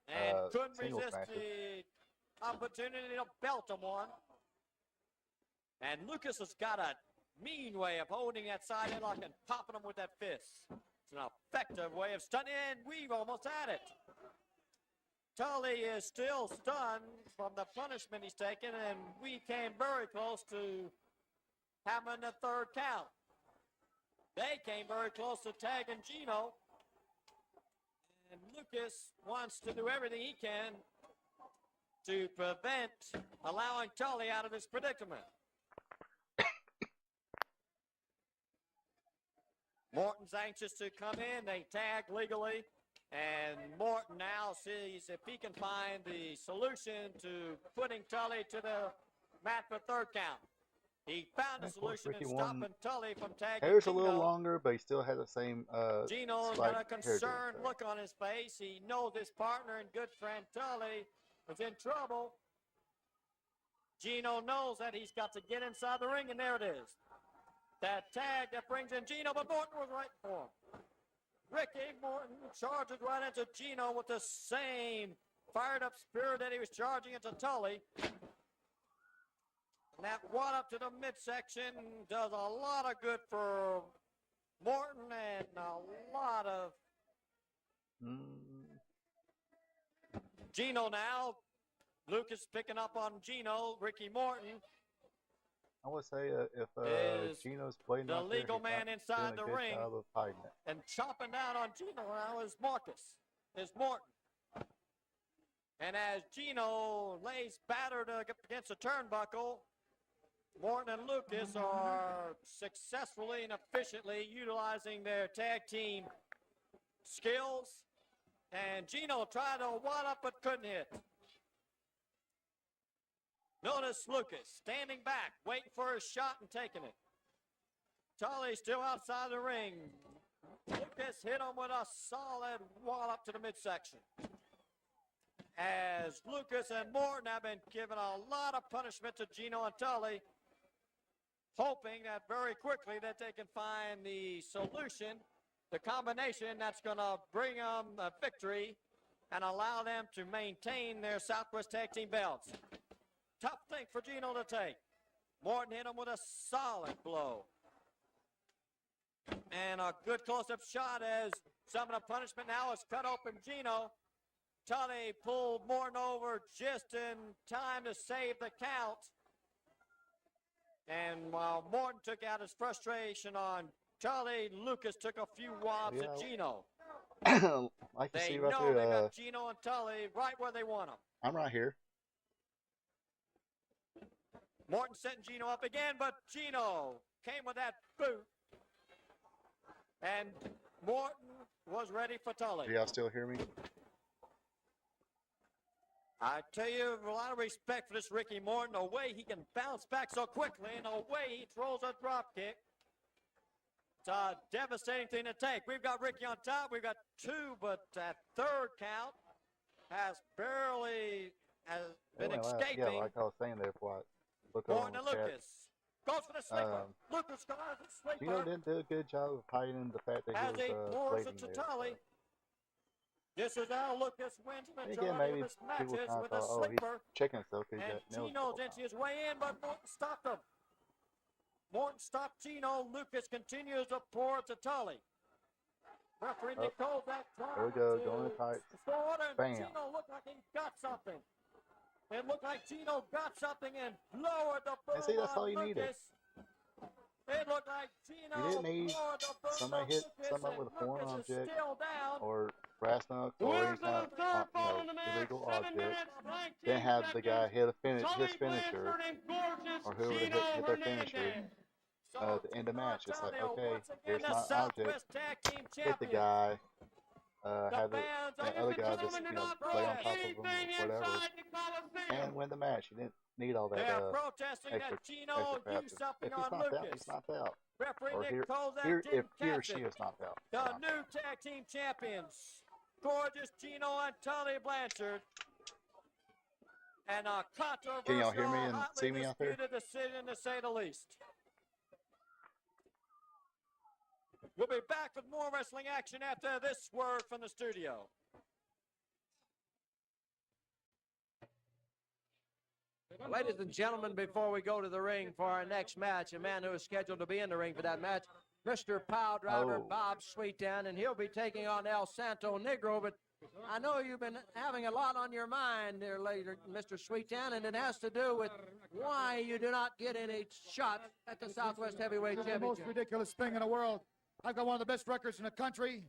and couldn't singles resist matches. the opportunity to belt him one. And Lucas has got a mean way of holding that side headlock and popping him with that fist. It's an effective way of stunning, and we've almost had it. Tully is still stunned from the punishment he's taken, and we came very close to having the third count. They came very close to tagging Gino, and Lucas wants to do everything he can to prevent allowing Tully out of this predicament. Morton's anxious to come in. They tag legally. And Morton now sees if he can find the solution to putting Tully to the mat for third count. He found a solution in stopping Tully from tagging Hair's Gino. a little longer, but he still has the same Gino's got a concerned look on his face. He knows his partner and good friend Tully is in trouble. Gino knows that he's got to get inside the ring, and there it is. That tag that brings in Gino, but Morton was right for him. Ricky Morton charges right into Gino with the same fired up spirit that he was charging into Tully. And that one up to the midsection does a lot of good for Morton and a lot of Gino now. Lucas picking up on Gino. Ricky Morton. I would say if Gino's playing the legal man inside the ring and chopping down on Gino now is Morton. And as Gino lays battered against the turnbuckle, Morton and Lucas are successfully and efficiently utilizing their tag team skills. And Gino tried to one up but couldn't hit. Notice Lucas standing back, waiting for his shot and taking it. Tully still outside the ring. Lucas hit him with a solid wallop to the midsection. As Lucas and Morton have been giving a lot of punishment to Gino and Tully, hoping that very quickly that they can find the solution, the combination that's going to bring them a victory and allow them to maintain their Southwest Tag Team belts. Tough thing for Gino to take. Morton hit him with a solid blow. And a good close-up shot as some of the punishment now has cut open Gino. Tully pulled Morton over just in time to save the count. And while Morton took out his frustration on Tully, Lucas took a few wobs at Gino. Like you They see right know there, they got Gino and Tully right where they want them. I'm right here. Morton setting Gino up again, but Gino came with that boot. And Morton was ready for Tully. Do y'all still hear me? I tell you, a lot of respect for this Ricky Morton, the way he can bounce back so quickly and the way he throws a drop kick. It's a devastating thing to take. We've got Ricky on top. We've got two, but that third count has barely been escaping. Yeah, like I was saying there before I look over Morton on and the chat. Lucas. Goes for the sleeper. Lucas goes for the sleeper. Gino didn't do a good job of hiding the fact that As he he was pours bleeding it to there. Tully. This is how Lucas wins the And majority again, maybe of his people matches kind of with a thought, oh, he's sleeper. checking himself because he And got nails. Gino's into his way in, but Morton stopped him. Morton stopped Gino. Lucas continues to pour it to Tully. Referee Nicole back time. There we go, going in tight. Bam. Gino looked like he got something. It looked like Gino got something and lowered the boom. And see, that's on all you needed. Lucas. It looked like Gino You didn't need lowered the boom somebody on hit Lucas, somebody and with a foreign Lucas is object still down. or brass knucks or he's not, illegal object. Then have the guy hit his finisher or whoever hit their finisher to end the match. It's like, okay, here's my object. Hit the guy. Have the other guy just lay on top of him or whatever and win the match. You didn't need all that extra crap. If he's knocked out, he's knocked out. Or if he or she is knocked out. The new tag team champions, gorgeous Gino and Tully Blanchard. And a controversial, can y'all hear me and hotly see me out there? disputed decision, to say the least. We'll be back with more wrestling action after this word from the studio. Ladies and gentlemen, before we go to the ring for our next match, a man who is scheduled to be in the ring for that match, Mr. Pile Driver Bob Sweetan, and he'll be taking on El Santo Negro. But I know you've been having a lot on your mind there later, Mr. Sweetan, and it has to do with why you do not get any shots at the Southwest Heavyweight It's the most Championship. ridiculous thing in the world. I've got one of the best records in the country.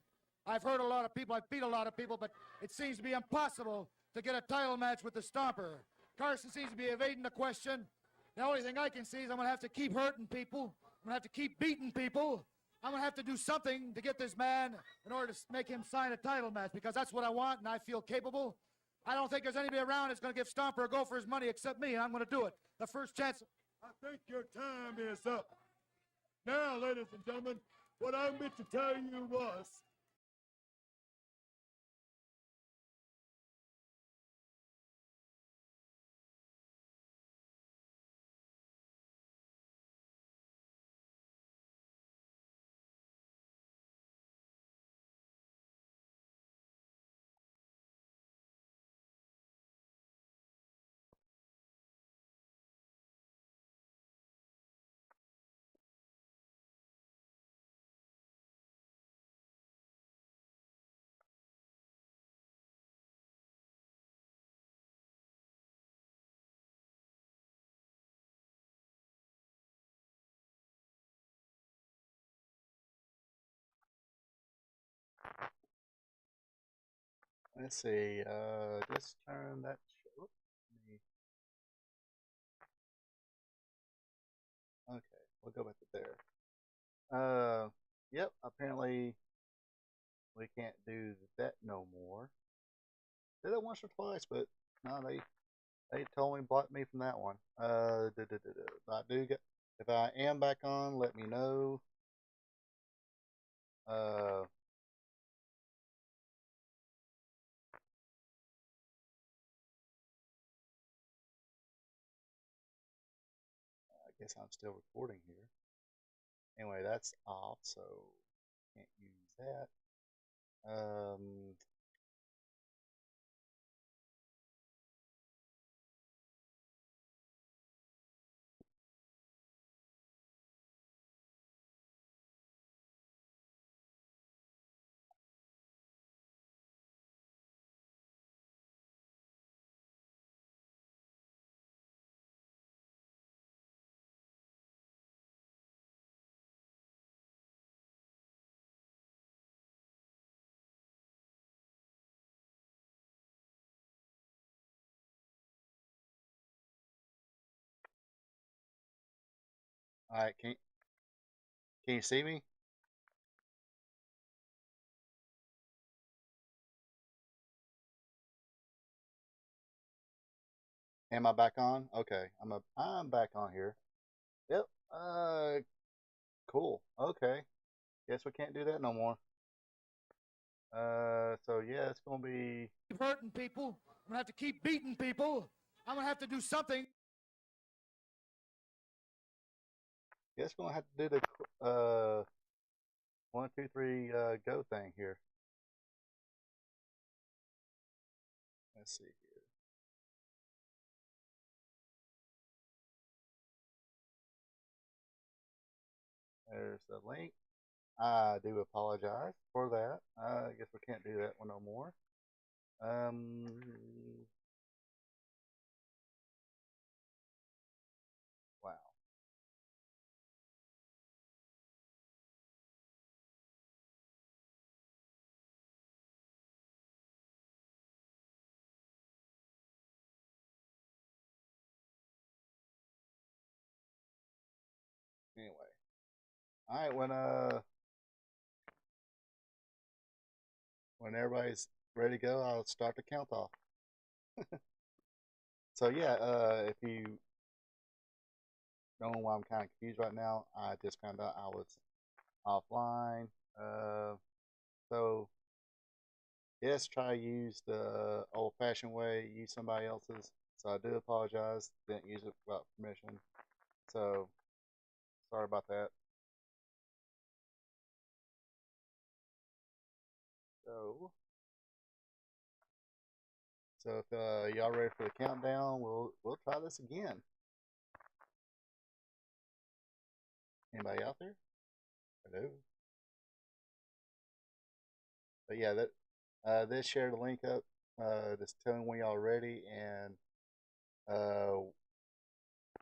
I've hurt a lot of people. I've beat a lot of people, but it seems to be impossible to get a title match with the Stomper. Carson seems to be evading the question. The only thing I can see is I'm going to have to keep hurting people. I'm going to have to keep beating people. I'm going to have to do something to get this man in order to make him sign a title match, because that's what I want and I feel capable. I don't think there's anybody around that's going to give Stomper a go for his money except me, and I'm going to do it. The first chance. I think your time is up. Now, ladies and gentlemen, what I meant to tell you was, Let's see. Just turn that. Okay, we'll go back to there. Yep. Apparently, we can't do that no more. Did it once or twice, but no, They totally blocked me from that one. If I do get, if I am back on, let me know. Uh, I guess I'm still recording here. Anyway, that's off, so can't use that. All right, can you see me? Am I back on? Okay, I'm back on here. Yep. Cool. Okay. Guess we can't do that no more. So yeah, it's gonna be. Keep hurting people. I'm gonna have to keep beating people. I'm gonna have to do something. Guess we're gonna have to do the 1, 2, 3 go thing here. Let's see here. There's the link. I do apologize for that. I guess we can't do that one no more. Um, wow. Anyway, all right. When everybody's ready to go, I'll start the count off. So yeah, if you don't know why I'm kind of confused right now, I just found out I was offline. So yes, try to use the old-fashioned way, use somebody else's. So I do apologize. Didn't use it without permission. So sorry about that. So so if y'all ready for the countdown, we'll try this again. Anybody out there? Hello. But yeah, that this share the link up. Just telling when y'all ready, and uh,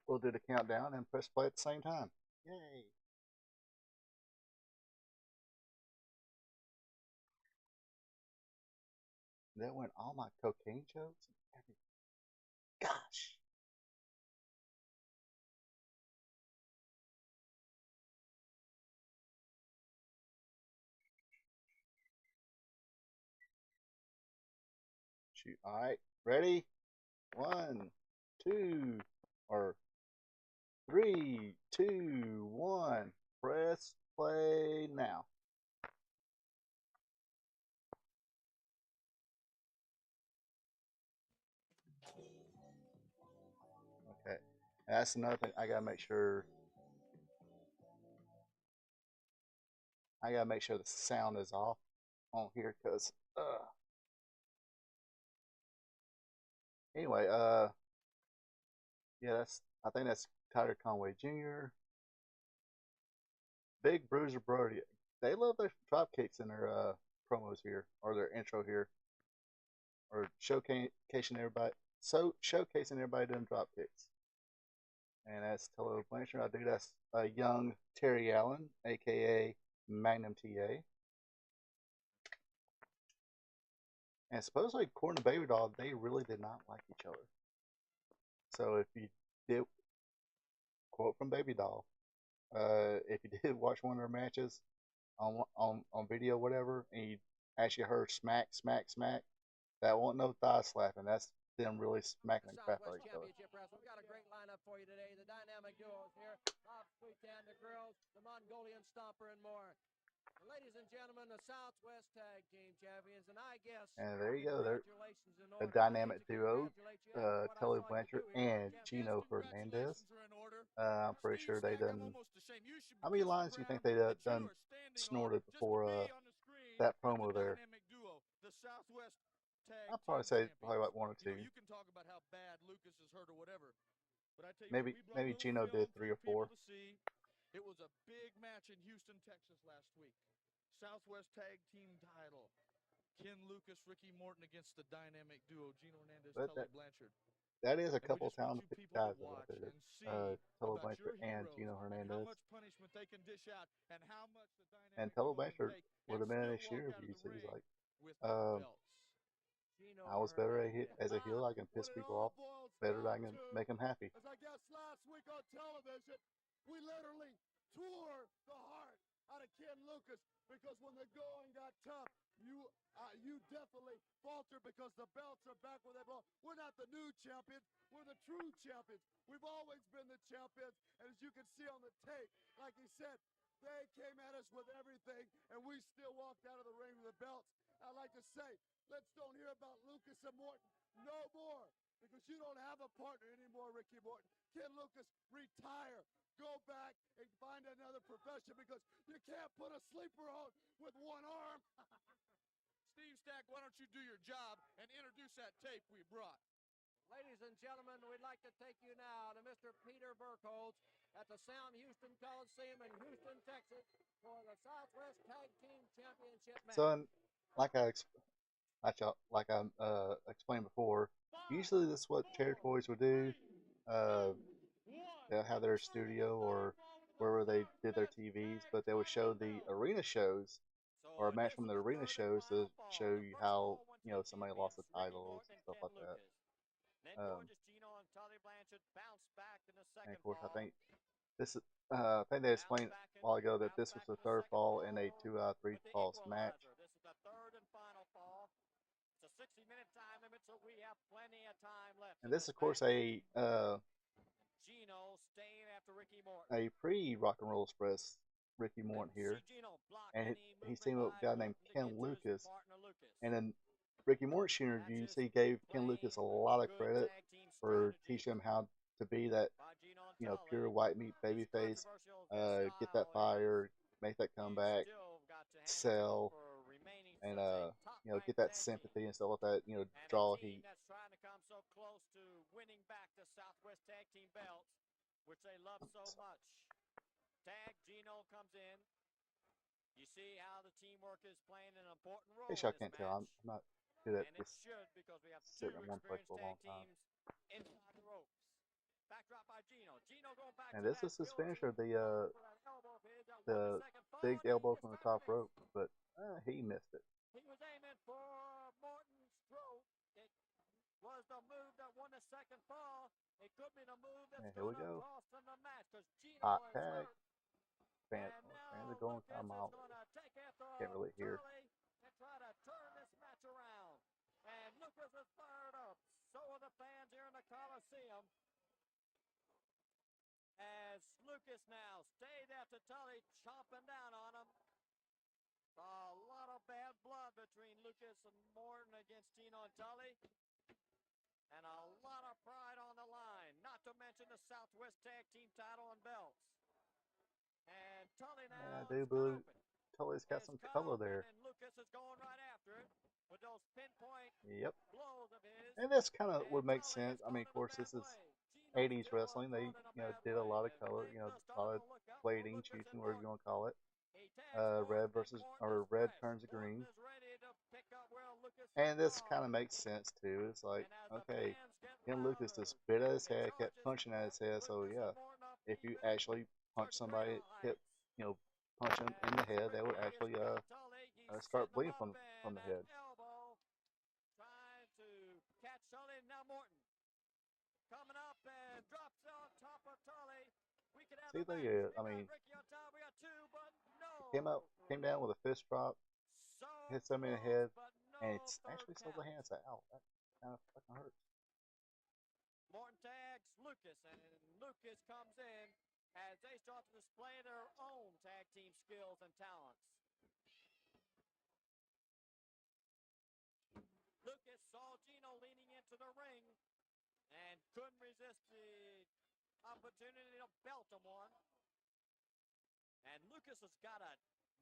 we'll do the countdown and press play at the same time. Yay! That went all my cocaine jokes. Gosh. Shoot. All right. Ready? 1, 2, or 3, 2, 1. Press play now. Okay. That's another thing. I gotta make sure the sound is off on here because anyway, yeah, I think that's Tyler Conway Jr. Big Bruiser Brody. They love their drop kicks in their promos here or their intro here, or showcasing everybody. So showcasing everybody doing drop kicks. And that's Tolo Blanchard. I do that's young Terry Allen, aka Magnum TA. And supposedly, according to Baby Doll, they really did not like each other. So if you did, quote from Baby Doll, if you did watch one of their matches on video, whatever, and you actually heard smack, smack, smack, that wasn't no thigh slapping. them really smacking The the crap out Southwest of each other. Championship Wrestling. We've got a great lineup for you today. The dynamic duos here. Bob Sweetan, the girls, the Mongolian Stomper, and more. And ladies and gentlemen, the Southwest Tag Team Champions. And I guess And there you go. They're congratulations in the order. I hate dynamic to duo, congratulate you after what I Tully saw you do Blanchard here as and champion. Gino Hernandez. Congratulations are in order. I'm pretty Steve sure they Stack, I'm done. almost ashamed. You should How kiss many the lines do you think ground they that you done are standing on snorted just to before be on the screen that with promo the there? dynamic duo, the Southwest Tag I'd Team probably say Champions. probably about one or You know, two. you can talk about how bad Lucas is hurt or whatever, but I tell you what, Maybe we brought a little Gino film did for 3 you or people 4. to see. It was a big match in Houston, Texas last week. Southwest Tag Team title. Ken Lucas, Ricky Morton against the dynamic duo, Gino Hernandez, But Tully Blanchard. that is a And we couple just want talented you people to guys right watch there. and see Tully about Blanchard your and heroes Gino and how Hernandez. much punishment they can dish out and how much the And dynamic Tully duo can Blanchard take would and have been in still his walk out of interviews. the He's ring like, with their belts. Gino I was better Hernandez. as a heel. I can piss What it people all off boils better than I down can to, make them happy. as I guess last week on television, we literally tore the heart out of Ken Lucas because when the going got tough, you definitely falter because the belts are back where they belong. We're not the new champions. We're the true champions. We've always been the champions. And as you can see on the tape, like he said, they came at us with everything, and we still walked out of the ring with the belts. I'd like to say, let's don't hear about Lucas and Morton no more, because you don't have a partner anymore, Ricky Morton. Ken Lucas, retire. Go back and find another profession because you can't put a sleeper on with one arm. Steve Stack, why don't you do your job and introduce that tape we brought? Ladies and gentlemen, we'd like to take you now to Mr. Peter Burkholz at the Sam Houston Coliseum in Houston, Texas for the Southwest Tag Team Championship match. So, like I explained before, usually this is what territories would do. They'll have their studio or wherever they did their TVs, but they would show the arena shows or a match from the arena shows to show you how somebody lost the titles and stuff like that. And of course, this is I think they explained a while ago that this was the third fall in a 2 out of 3 falls match. This is the third and final fall. It's a 60-minute time limit, so we have plenty of time left. And this is, of course, a Gino staying after Ricky Morton. a pre-Rock and Roll Express Ricky Morton here, and he's teaming up with a guy named Ken Lucas. And in Ricky Morton's interview, he gave Ken Lucas a lot of credit for teaching him how to be that pure white meat babyface, get that fire, make that comeback, sell, and get that sympathy and stuff like that. Draw heat. That's trying to come so close to winning back the Southwest Tag Team belts, which they love so much. Tag Gino comes in. You see how the teamwork is playing an important role. In case y'all can't tell, I'm not good at and this. It should, because we have Sitting two in one place experienced for a long tag time. teams inside the ropes. Backdrop by Gino. Gino going back And to this that is his guillotine finisher, for that the elbow hit that won second fall, big and elbow he from the gets top Memphis. rope, but he missed it. He was aiming for Morton's throat. It was the move that won the second fall. It could be the move that's And here we going to go. cost them the match, because Gino Hot is tag. hurt. Fans And are now going Lucas time is out. going to take after Can't really hear. Tully and try to turn this match around. And Lucas is fired up. So are the fans here in the Coliseum. As Lucas now stayed after Tully, chomping down on him. A lot of bad blood between Lucas and Morton against Gino and Tully. And a lot of pride on the line, not to mention the Southwest Tag Team title and belts. And Tully now, And I do believe Tully's got some color there. and Lucas is going right after it with those pinpoint Yep. blows of his. And this kind of would make Tully sense. is I mean, going of course, in a this bad is way. Gino 80s still wrestling. They, going in a bad did a lot of way. color, Things are a lot starting of to look up for fading, Lucas and choosing, whatever you Morton. want to call it. He tags Red Morton, versus, and or Morton is red fresh. turns to green. Morton is ready to pick up where Lucas And this left kind of off. makes sense too. It's like, And as the okay, fans get Ken Lucas louder, just spit at his it head, kept charges punching at his head. So Lucas yeah, and Morton up if you even actually punch to somebody, greater heights. punch them in the As head, they would Ricky actually has got Tully, he's start setting him bleeding up, from and the that head. elbow trying to catch Tully. Now Morton coming up and drops on top of Tully. We could have See, a match. they, We I got mean, Ricky on top. We got two, but no. came down with a fist drop, So hit somebody in the close, head, but and no it's third actually sold the count. hands out. Ow, that kind of fucking hurts. Lucas. And Lucas comes in as they start to display their own tag team skills and talents. Lucas saw Gino leaning into the ring and couldn't resist the opportunity to belt him one. And Lucas has got a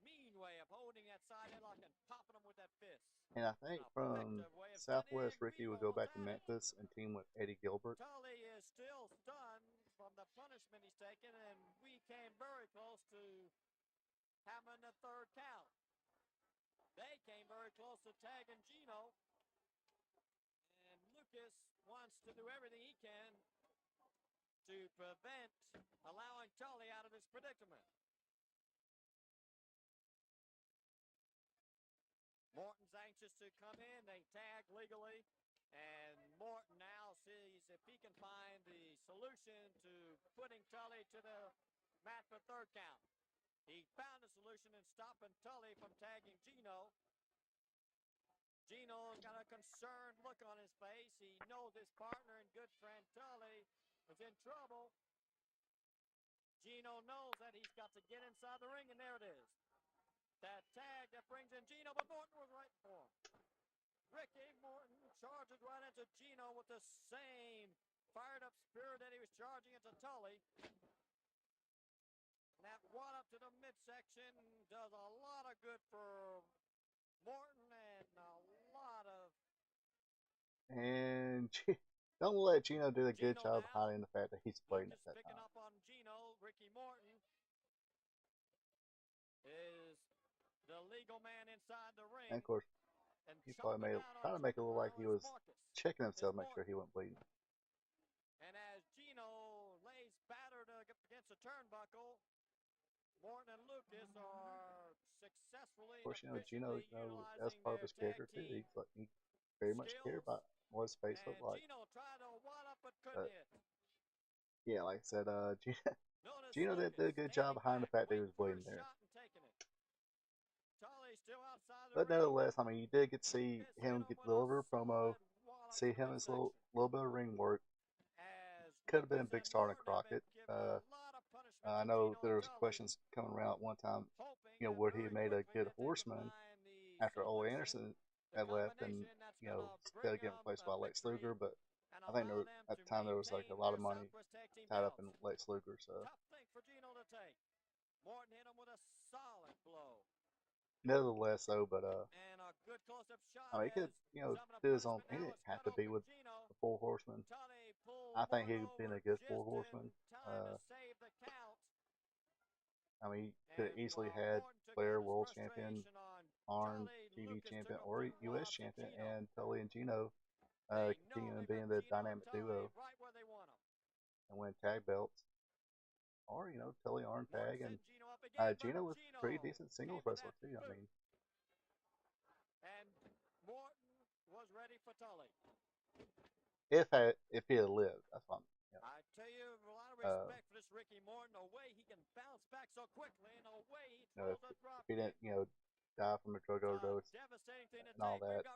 mean way of holding that side headlock and popping him with that fist. And I think from Southwest, Ricky would go back to Memphis and team with Eddie Gilbert. Tully is still stunned from the punishment he's taken, and we came very close to having the third count. They came very close to tagging Gino, and Lucas wants to do everything he can to prevent allowing Tully out of this predicament. Morton's anxious to come in. They tag legally, and Morton now sees if he can find the solution to putting Tully to the mat for third count. He found a solution in stopping Tully from tagging Gino. Gino's got a concerned look on his face. He knows his partner and good friend Tully is in trouble. Gino knows that he's got to get inside the ring, and there it is. That tag that brings in Gino, but Morton was right for him. Ricky Morton charges right into Gino with the same fired up spirit that he was charging into Tully. And that one up to the midsection does a lot of good for Morton and a lot of... And don't let Gino do a good job hiding the fact that he's bleeding at that picking time. up on Gino. Ricky Morton is the legal man inside the ring. And of course, he probably trying to make it look like he was checking himself, make sure he wasn't bleeding. And as Gino lays battered against the turnbuckle, Morton and Lucas are successfully. Of course, Gino, that's part of his character too. He very much cared about what his face looked like. Gino tried to one up but couldn't hit. Yeah, like I said, Gino did a good job behind the fact that he was bleeding there. But nevertheless, I mean, you did get to see him deliver a promo, see him as a little bit of ring work. Could have been a big star in Crockett. I know there was questions coming around one time, would he have made a good horseman after Ole Anderson had left and, instead of getting replaced by Lex Luger, but I think at the time there was like a lot of money tied up in Lex Luger, so. Morton hit him with a solid blow. Nevertheless, though, but I mean, he could, do his own. He didn't have to be with the Four Horsemen. I think he'd been a good Four Horseman. I mean, he could have easily had Flair World Champion, Arn TV Champion, or US Champion, and Tully and Gino continuing being the dynamic duo and win tag belts. Or, Tully Arn tag, and Gino was a pretty decent singles wrestler too. I mean, and Morton was ready for Tully. If he had lived, that's fine. I tell you, a lot of respect for this Ricky Morton. The way he can bounce back so quickly, and the way he throws a drop. If he didn't, die from a drug overdose and all that,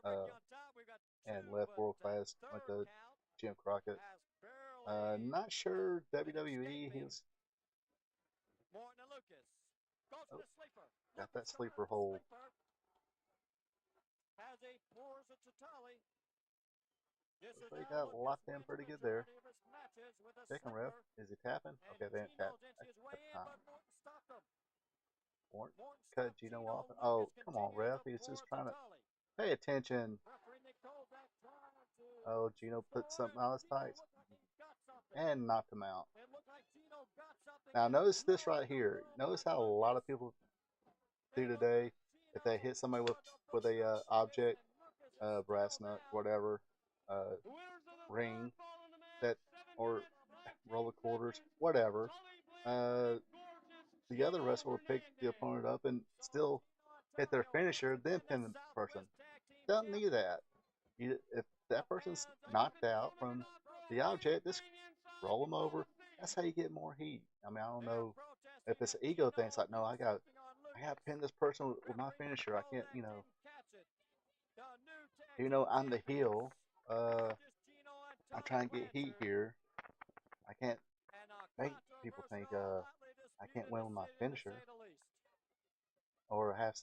and left world class, went to Jim Crockett. Not sure WWE. He was. Morton and Lucas goes for the sleeper. Got that sleeper hold. As he pours it to Tully. They got locked in pretty good there. Second ref, is he tapping? Okay, they didn't tap at the time. Morton cut Gino off. Oh, come on, ref. He's just trying to pay attention. Oh, Gino put something on his tights and knocked him out. Now, notice this right here. Notice how a lot of people do today. If they hit somebody with a object, brass nut, whatever, ring, or roll of quarters, whatever, the other wrestler will pick the opponent up and still hit their finisher, then pin the person. Don't need that. If that person's knocked out from the object, just roll them over. That's how you get more heat. I mean, I don't know if it's an ego thing. It's like, no, I got to pin this person with my finisher. I can't, I'm the heel. I'm trying to get heat here. can't And a make people think controversial, hotly I can't disputed win with my decision to say finisher, the least. or have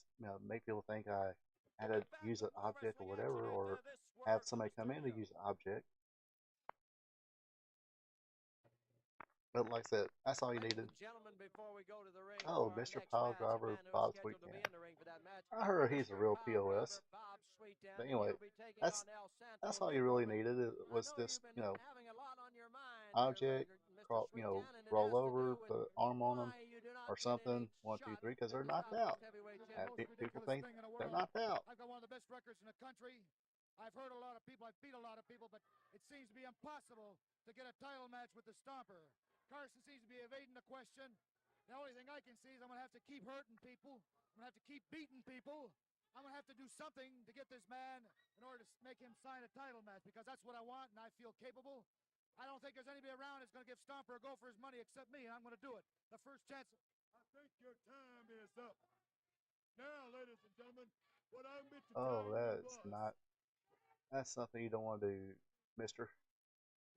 make people think I had to Get back use with an more object or wrestling action whatever, into or this have Swerve somebody come in to Studio. use an object. But like I said, that's all you Ladies needed. and gentlemen, before we go to the ring Oh, for our Mr. next Pile match, a Driver man who is Bob scheduled to be Sweetan. in the ring for that match, I heard he's a Mr. real Pile POS. Driver Bob Sweetan, But and anyway, he'll be taking that's on El Santo that's all you Negro. really But needed. It I was know just you've been having a lot on your mind here, object, Mr. crawl, Sweetan, and it roll has to over, do with put arm on them why you do not or get something. any 1, 2, shot 3, because at they're the knocked out. Southwest Heavyweight The most Championship. People ridiculous think thing in the they're world. knocked out. I've got one of the best records in the country. I've hurt a lot of people. I've beat a lot of people, but it seems to be impossible to get a title match with the Stomper. Carson seems to be evading the question. The only thing I can see is I'm going to have to keep hurting people. I'm going to have to keep beating people. I'm going to have to do something to get this man in order to make him sign a title match, because that's what I want and I feel capable. I don't think there's anybody around that's going to give Stomper a go for his money except me, and I'm going to do it. The first chance. I think your time is up. Now, ladies and gentlemen, what I meant to tell Oh, you that's was, not. That's something you don't want to do, Mister.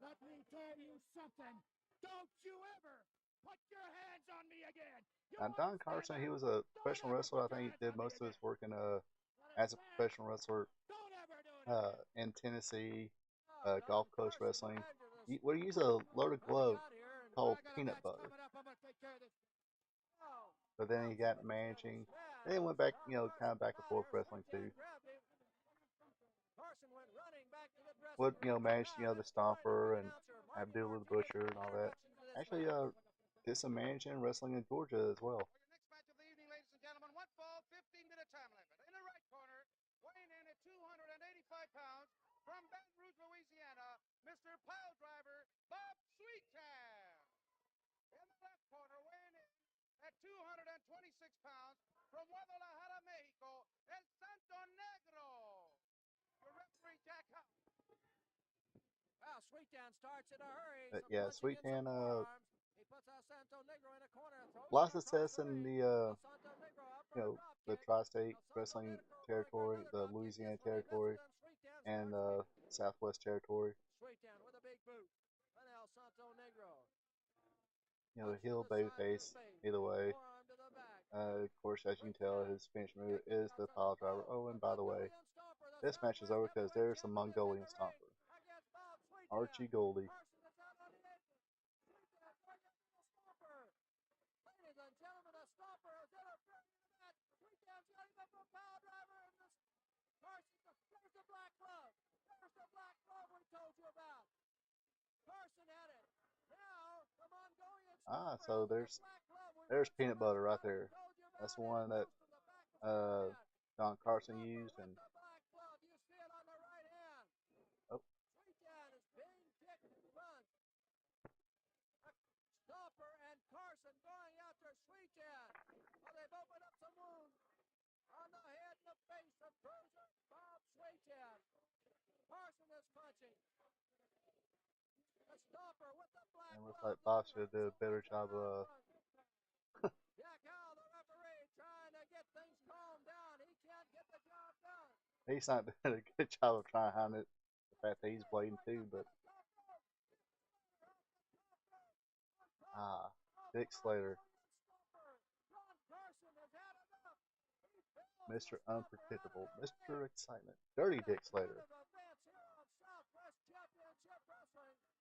let me tell you something. Don't you ever put your hands on me again. You Now, Don understand Carson, that? he was a Don't professional ever wrestler. put I your think hands he did on me most of again. his work in as a Understand? professional wrestler Don't ever do it again. in Tennessee, Oh, Gulf Don Coast Carson, Wrestling. glad you're Where he used a loaded glad you glove got here. And When called I got a peanut match butter. coming up, I'm going to take care of this. oh, But then he Bob got Sweetan was managing. mad. And then went back, Don kind Carson of back and got forth here. wrestling too. Sweetan grabbed him. Carson went running back to the dressing Would room. manage, Now the let's join the Stomper ring and announcer, have Marky do with the Martinez, Butcher for and the all that. introductions to this Actually, match. did some managing and wrestling in Georgia as well. For your next match of the evening, ladies and gentlemen, one fall, 15-minute time limit. In the right corner, weighing in at 285 pounds, from Baton Rouge, Louisiana, Mr. Pile Driver, Bob Sweetan. In the left corner, weighing in at 226 pounds, from Guadalajara, Mexico, El Santo Negro. Your referee, Jack House. Well, Sweetan starts in a hurry. But Some yeah, punching Sweet and some Tan, forearms. He puts El Santo Negro in a corner. Throws lots him of across success the in ring. the El Santo Negro up for a drop the kick. tri-state El Santo wrestling Negro going for territory, another the drop kick. Louisiana This one he territory, misses, and Sweetan and starts beating. Southwest territory. Sweetan with a big boot. And El Santo Negro. The Punch to heel the side to the babyface. face. Either way, Forearm to the back. of course, as you can tell, Sweetan his finish move kicking is out the to pile driver. Oh, the and by the way, Mongolian Stomper. The this match is Southwest over because Heavyweight there's a Champion is in Mongolian the ring stomper, against Bob Archie Sweetan. Goldie. Carson is out on the apron. Sweetan going after the Stomper. Ladies and gentlemen, the Stomper is interfering in the match. Sweetan's got him up for a power driver, and this Carson, there's the black glove. There's the black glove we told you about. Carson had it. Now, the Mongolian Stomper So has the black glove. We've there's heard so peanut much butter right about it. We there. told you That's about the it. one It that goes to the back of Sweetan. Don The Carson Stomper used, with and the black glove. You see it on the right hand. oh, Sweetan is being kicked in front. Stomper and Carson going after Sweetan. Well, they've opened up some wounds on the head and the face of bruiser Bob Sweetan. Carson is punching. The Stomper with the black and looks glove. like Bob should do a better job of. Jack Howell, the referee, trying to get things calmed down. He can't get the job done. He's not doing a good job of trying to hide it. The fact that he's bleeding too, but Dick Slater, Mr. Unpredictable, Mr. Excitement, Dirty Dick Slater,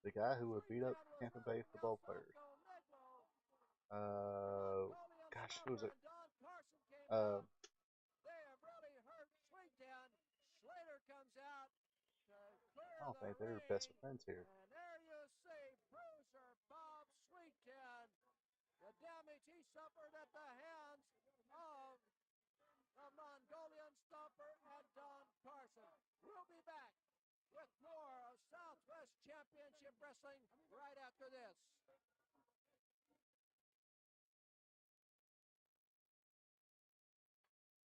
the guy who would beat up Tampa Bay football players. Gosh, who was it? They have really hurt Sweetan. Slater comes out to clear I don't the think they're ring. best of friends here. And there you see bruiser Bob Sweetan. The damage he suffered at the hands of the Mongolian Stomper and Don Carson. We'll be back with more of Southwest Championship Wrestling right after this.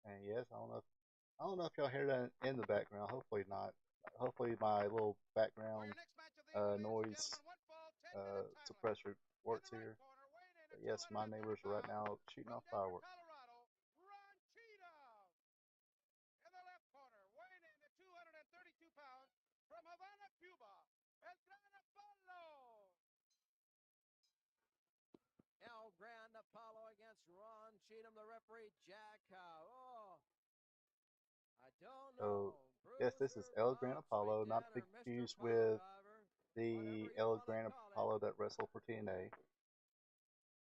And yes, I don't know if y'all hear that in the background. Hopefully not. Hopefully my little background noise suppressor works here. But yes, my neighbors are right now shooting off fireworks. In the left corner, weighing in at 232 pounds, from Havana, Cuba, El Gran Apollo. Cheatham, the referee, Jack Howe. Oh, I don't So, know. yes, this is Bruiser, El Gran Bob Apollo, not Sweetan, to be or Mr. confused Pile with Driver, the whatever you El want to Gran call it. Apollo that wrestled for TNA.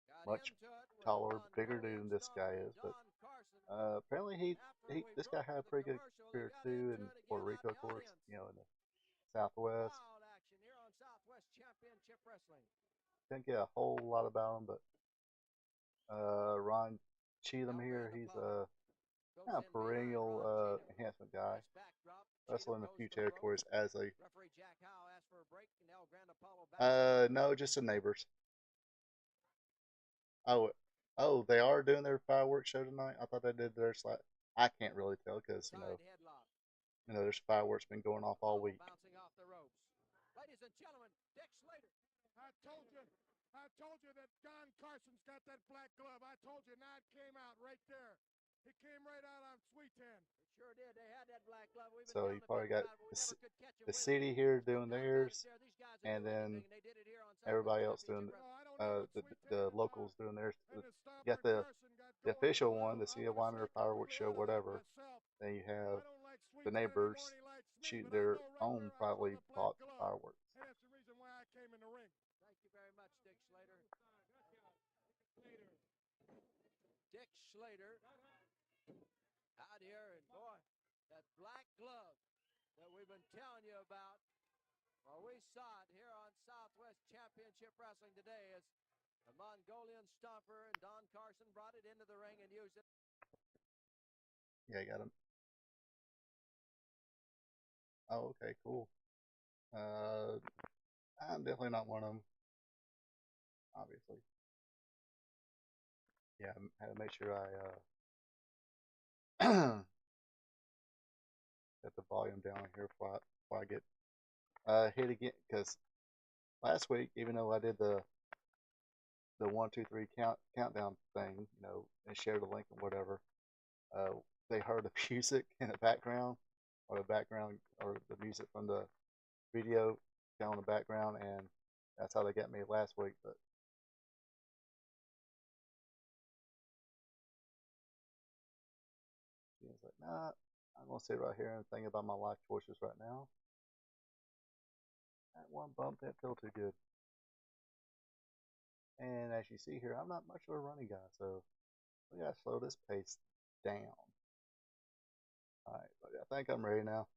Got Much into it with the taller, bigger dude Mongolian than this guy Stomper, is, but Don Carson. apparently After we this guy broke had for a the pretty good commercial, he career got too into in it Puerto again out Rico, in of the course, audience. in the Southwest. Wild action here on Southwest Championship Wrestling. Didn't get a whole lot about him, but Ron Cheatham El here, Grand he's Apollo a goes kind of in behind perennial Ron Cheatham. enhancement guy. Nice backdrop. Cheatham Wrestled in a goes few for the ropes. territories as a Referee Jack Howe asked for a break, and El Grand Apollo backstage. no, just the neighbors. Oh, oh, they are doing their fireworks show tonight. I thought they did their slap. I can't really tell because Side headlock. there's fireworks been going off all Apollo week. bouncing off the ropes. Ladies and gentlemen, Dick Slater. I told you that Don Carson's got that black glove. I told you, now it came out right there. It came right out on Sweetan. It sure did. They had that black glove. We've been So telling you the probably people got about it, but we never could catch them the with it. city here There's no doing doubt about it, theirs, sir. These guys will and do then anything, and they did it here on everybody Southwest else doing Championship Wrestling. I don't know what Sweetan the and, locals doing theirs. and You the Stomper got and Carson got the going. official You know, one, the I'm City of gonna Weimar say fireworks show, completely out of it whatever. myself. Then you have I don't like the Sweetan neighbors anymore, and he likes me, shooting but I their know right own there I saw privately the black bought glove. fireworks. And that's the reason why I came in the ring. Thank you very much, Dick Slater. Dick Slater out here, and boy, that black glove that we've been telling you about, well, we saw it here on Southwest Championship Wrestling today as the Mongolian Stomper and Don Carson brought it into the ring and used it. Yeah, you got him. Oh, okay, cool. I'm definitely not one of them, obviously. Yeah, I had to make sure I get the volume down here before I get hit again. Because last week, even though I did the 1, 2, 3 countdown thing, and shared the link and whatever, uh, they heard the music in the background, or the music from the video down in the background, and that's how they got me last week. But she was like, "Nah, I'm gonna sit right here and think about my life choices right now." That one bump didn't feel too good. And as you see here, I'm not much of a running guy, so we gotta slow this pace down. All right, but I think I'm ready now.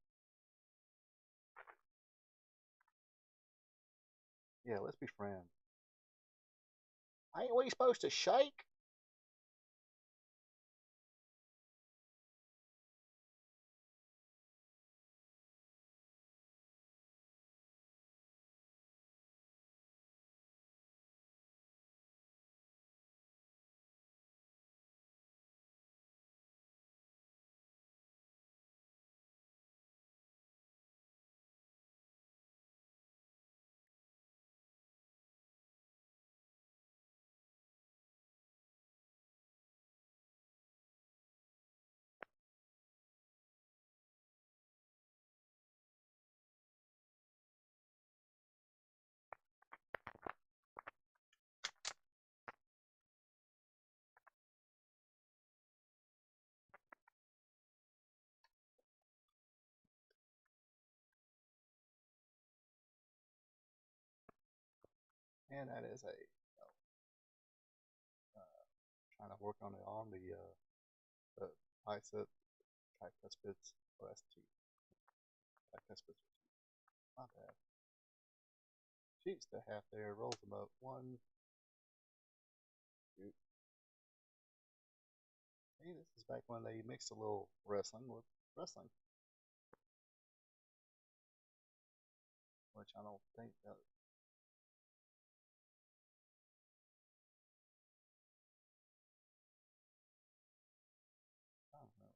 Yeah, let's be friends. Ain't we supposed to shake? And that is trying to work on it on the bicep tricuspids OST. Tricuspids. Not bad. Shoots to half there, rolls them up. 1, 2. Hey, this is back when they mixed a little wrestling with wrestling, which I don't think that I don't know.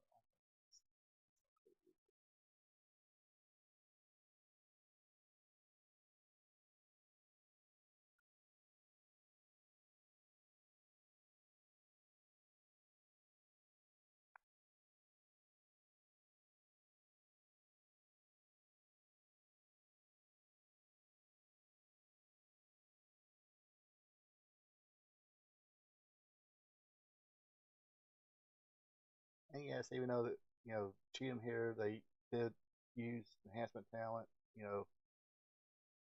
And yes, even though that Cheatham here they did use enhancement talent, you know,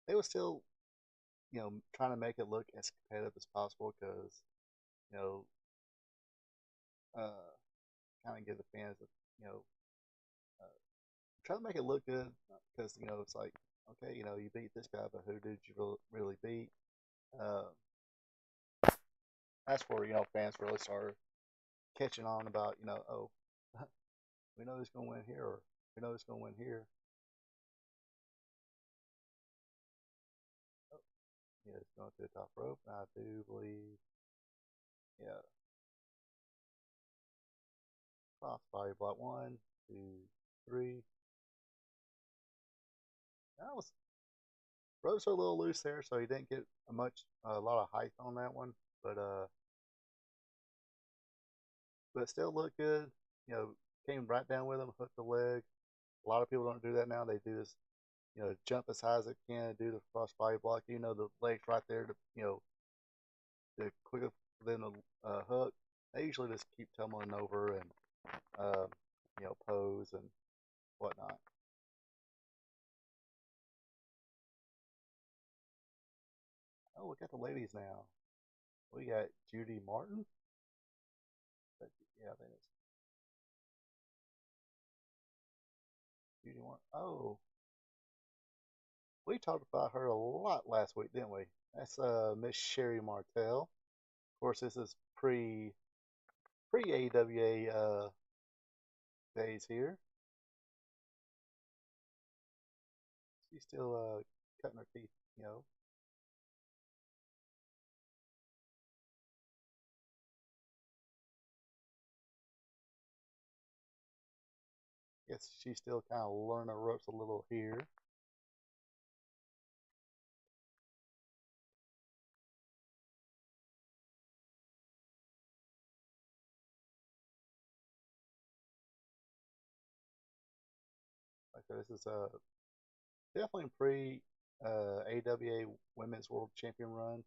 they were still trying to make it look as competitive as possible because you know uh, kind of give the fans a uh, try to make it look good because it's like okay you beat this guy but who did you really beat? Uh, that's where fans really started catching on about oh we know who's gonna win here or we know who's gonna win here. Oh, yeah, it's going to the top rope. And I do believe yeah cross body block one, two, three. That was ropes are a little loose there, so he didn't get a lot of height on that one, but but it still looked good. Came right down with him, hooked the leg. A lot of people don't do that now. They do this, jump as high as they can, do the cross body block. The legs right there to to quicker than the hook. They usually just keep tumbling over and um, pose and whatnot. Oh, we got the ladies now. We got Judy Martin. Yeah, I think it's Judy Martin. Oh, we talked about her a lot last week, didn't we? That's Miss Sherry Martel. Of course, this is pre AWA days here. She's still cutting her teeth, you know. Guess she's still kind of learning the ropes a little here. Like I said, this is definitely pre AWA Women's World Champion run.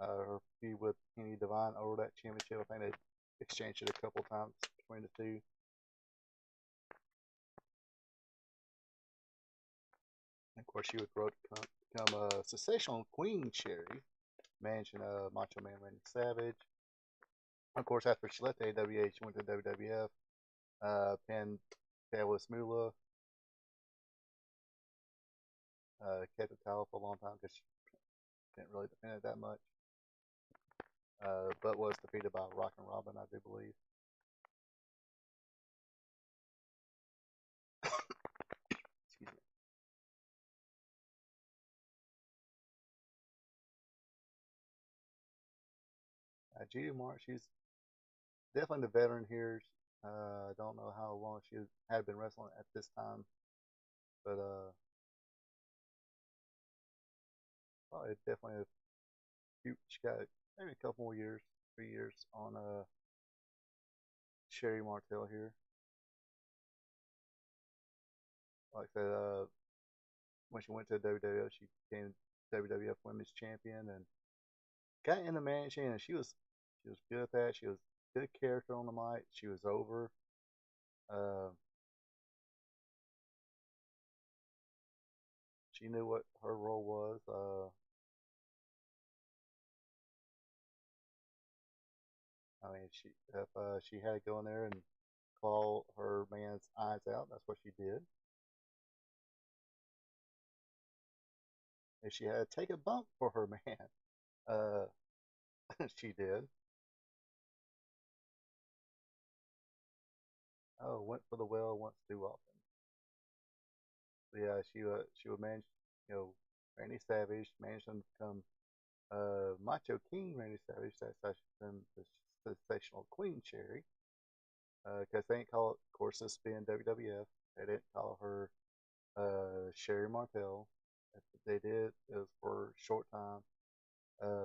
Her feud with Kenny Devine over that championship. I think they exchanged it a couple times between the two. And of course, she would grow to become a sensational Queen Sherry, managing Macho Man Randy Savage. Of course, after she left AWA, she went to WWF, pinned Dallas Moolah, kept the title for a long time because she didn't really defend it that much, but was defeated by Rockin' Robin, I do believe. Excuse me. Judy March, she's definitely the veteran here. I don't know how long she had been wrestling at this time, but probably definitely she got maybe a couple more years, 3 years on Sherry Martel here. Like I said, when she went to WWF, she became WWF Women's Champion and got into managing, and she was good at that. She was a good character on the mic. She was over. Uh, she knew what her role was. I mean, if she had to go in there and claw her man's eyes out, that's what she did. If she had to take a bump for her man, uh, she did. Oh, went for the well once too often. But yeah, she would manage, you know, Randy Savage, managed him to become Macho King Randy Savage. That's been the sensational Queen Cherry. Because they didn't call it, of course, this being WWF, they didn't call her Sherry Martel. If they did, it was for a short time.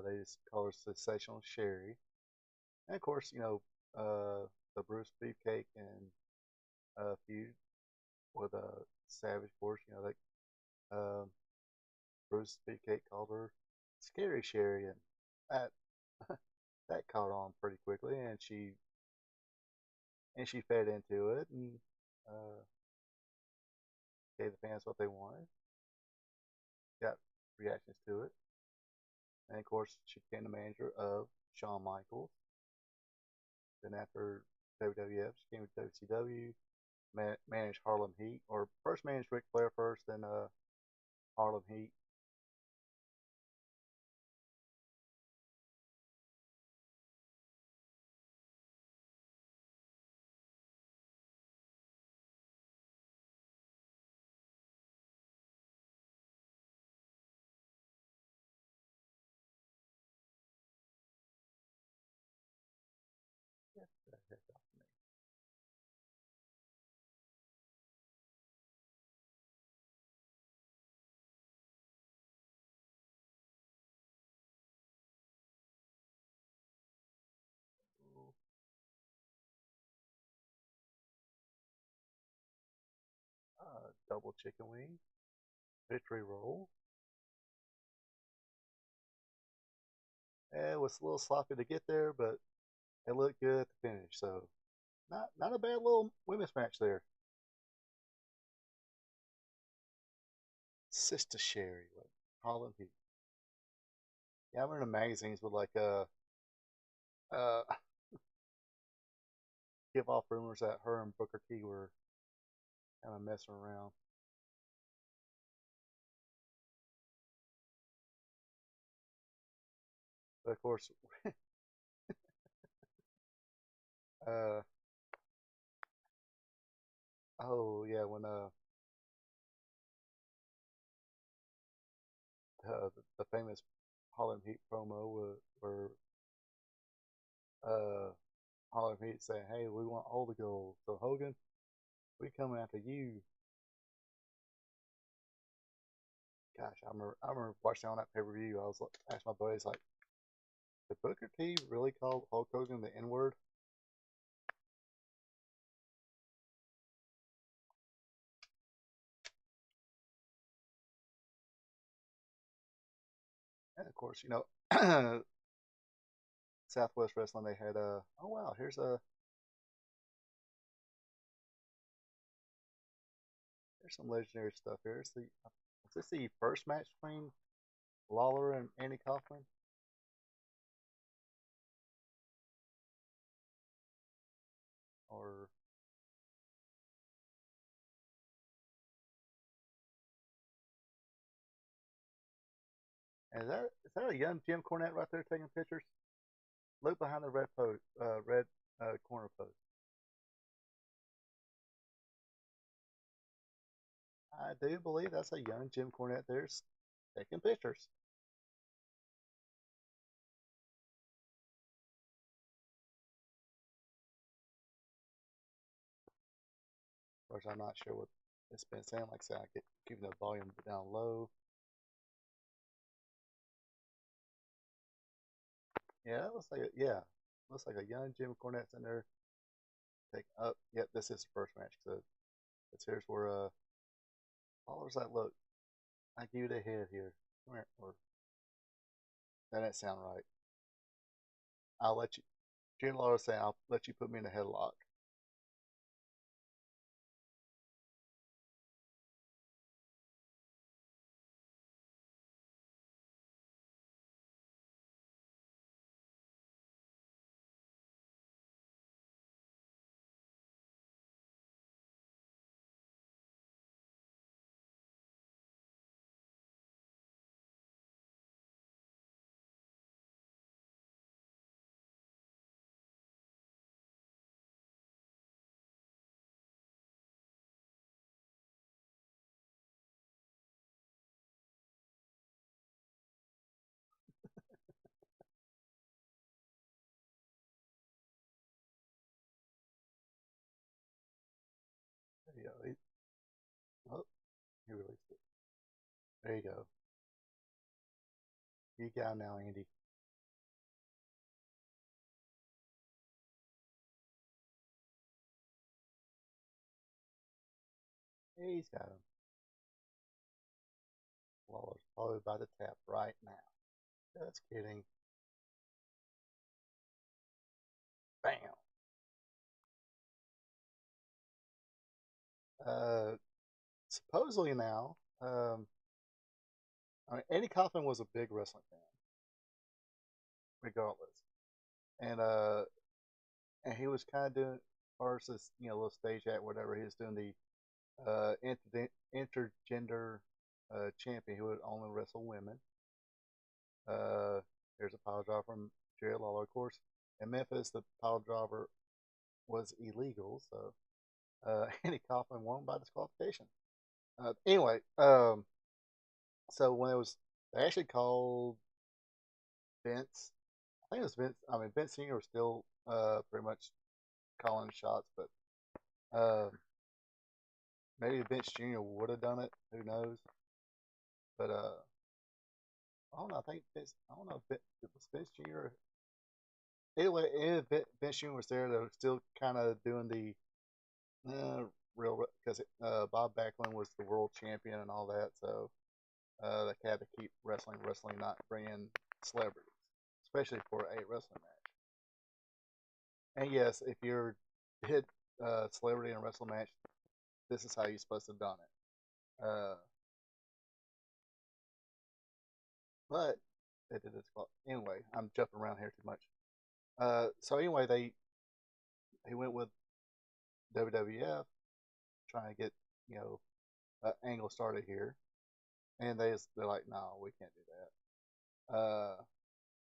They just call her Sensational Sherry. And of course, the Bruce Beefcake and feud with Savage Force. Um, Bruce Beefcake called her Scary Sherry, and that that caught on pretty quickly. And she and she fed into it and uh, gave the fans what they wanted. Got reactions to it, and of course, she became the manager of Shawn Michaels. Then after WWF, she came to WCW, managed Harlem Heat, or first managed Ric Flair first, then Harlem Heat. Get the heck off me. Double chicken wing, victory roll. It was a little sloppy to get there, but it looked good at the finish. So not a bad little women's match there. Sister Sherry, like Harlem Heat. Yeah, I remember the magazines would like uh give off rumors that her and Booker T were kind of messing around. But of course, uh oh yeah, when the famous Harlem Heat promo where uh Harlem Heat saying, "Hey, we want all the gold. So Hogan, we coming after you." Gosh, I remember watching on that pay per view. I was like, asked my buddies like, did Booker T really call Hulk Hogan the N word? And of course, Southwest Wrestling, they had oh wow, here's some legendary stuff here. Is this the first match between Lawler and Andy Kaufman? Or is that a young Jim Cornette right there taking pictures? Look behind the red corner post. I do believe that's a young Jim Cornette there taking pictures. Of course, I'm not sure what it's been saying. Like I said, I get keeping the volume down low. Yeah, looks like a young Jim Cornette's in there. Take up. Yep, this is the first match. So here's where Lawler's like, look, I give you the head here. Come here. Or that didn't sound right. I'll let you. Jim Lawler saying, I'll let you put me in a headlock. There you go. Oh, he released it. There you go. You got him now, Andy. He's got him. Lawler's probably by the tap right now. Just kidding. Bam. Uh, Supposedly now, I mean, Eddie Kaufman was a big wrestling fan, regardless, and he was kind of doing, first as little stage act, whatever. He was doing the intergender champion who would only wrestle women. Uh, there's a pile driver from Jerry Lawler, of course. In Memphis, the pile driver was illegal, so Andy Kaufman won by disqualification. Anyway, so when it was, they actually called Vince. I think it was Vince. I mean, Vince Senior was still pretty much calling shots, but maybe Vince Junior would have done it. Who knows? But I don't know. I think Vince. I don't know if it was Vince Junior. Anyway, if Vince Junior was there, they were still kind of doing the real, because Bob Backlund was the world champion and all that, so they had to keep wrestling, not bringing celebrities, especially for a wrestling match. And yes, if you're hit celebrity in a wrestling match, this is how you're supposed to have done it. But they did this. Anyway, I'm jumping around here too much. So anyway, he went with WWF trying to get angle started here, and they're like, no, we can't do that.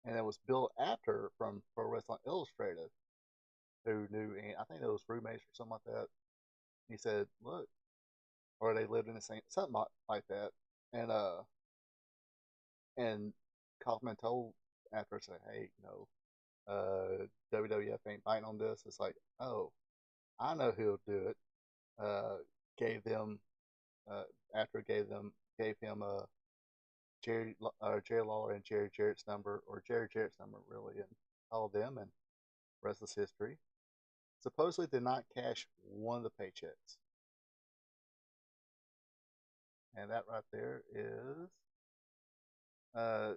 And it was Bill Apter from Pro Wrestling Illustrated who knew, and I think it was roommates or something like that. He said, look, or they lived in the same, something like that, and and Kaufman told Apter, say, hey, WWF ain't biting on this. It's like, oh, I know who'll do it. Gave them After gave him a Jerry Lawler and Jerry Jarrett's number, or Jerry Jarrett's number really, and called them, and rest is history. Supposedly did not cash one of the paychecks, and that right there is I,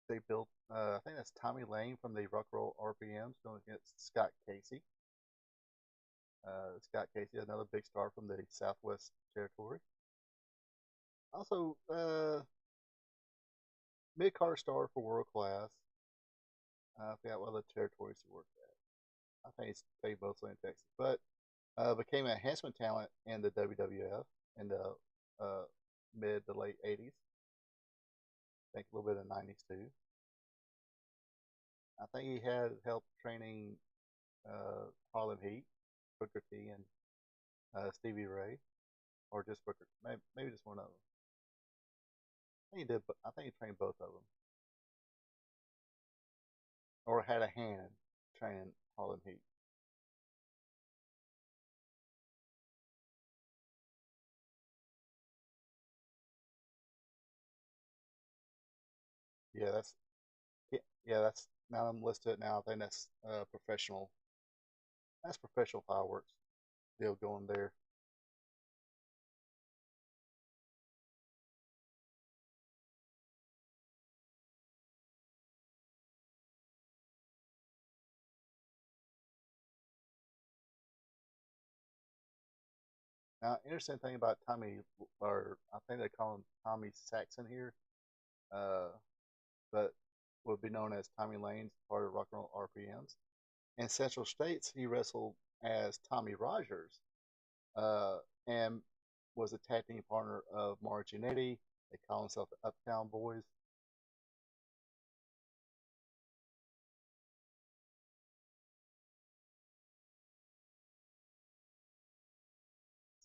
they built. I think that's Tommy Lane from the Rock Roll RPMs going against Scott Casey. Scott Casey, another big star from the Southwest Territory. Also, mid-card star for World Class. I forgot what other territories he worked at. I think he's played mostly in Texas, but became an enhancement talent in the WWF in the mid to late 80s. I think a little bit in the 90s too. I think he had help training Harlem Heat, Booker T, and Stevie Ray, or just Booker, maybe just one of them. I think he did. I think he trained both of them, or had a hand training Harlem Heat. Yeah, that's now I'm listed now. I think that's professional. That's professional fireworks deal going there. Now, interesting thing about Tommy, or I think they call him Tommy Saxon here, uh, but would be known as Tommy Lane's part of Rock and Roll RPMs. In Central States, he wrestled as Tommy Rogers, and was a tag team partner of Mark Jannetty. They call themselves the Uptown Boys.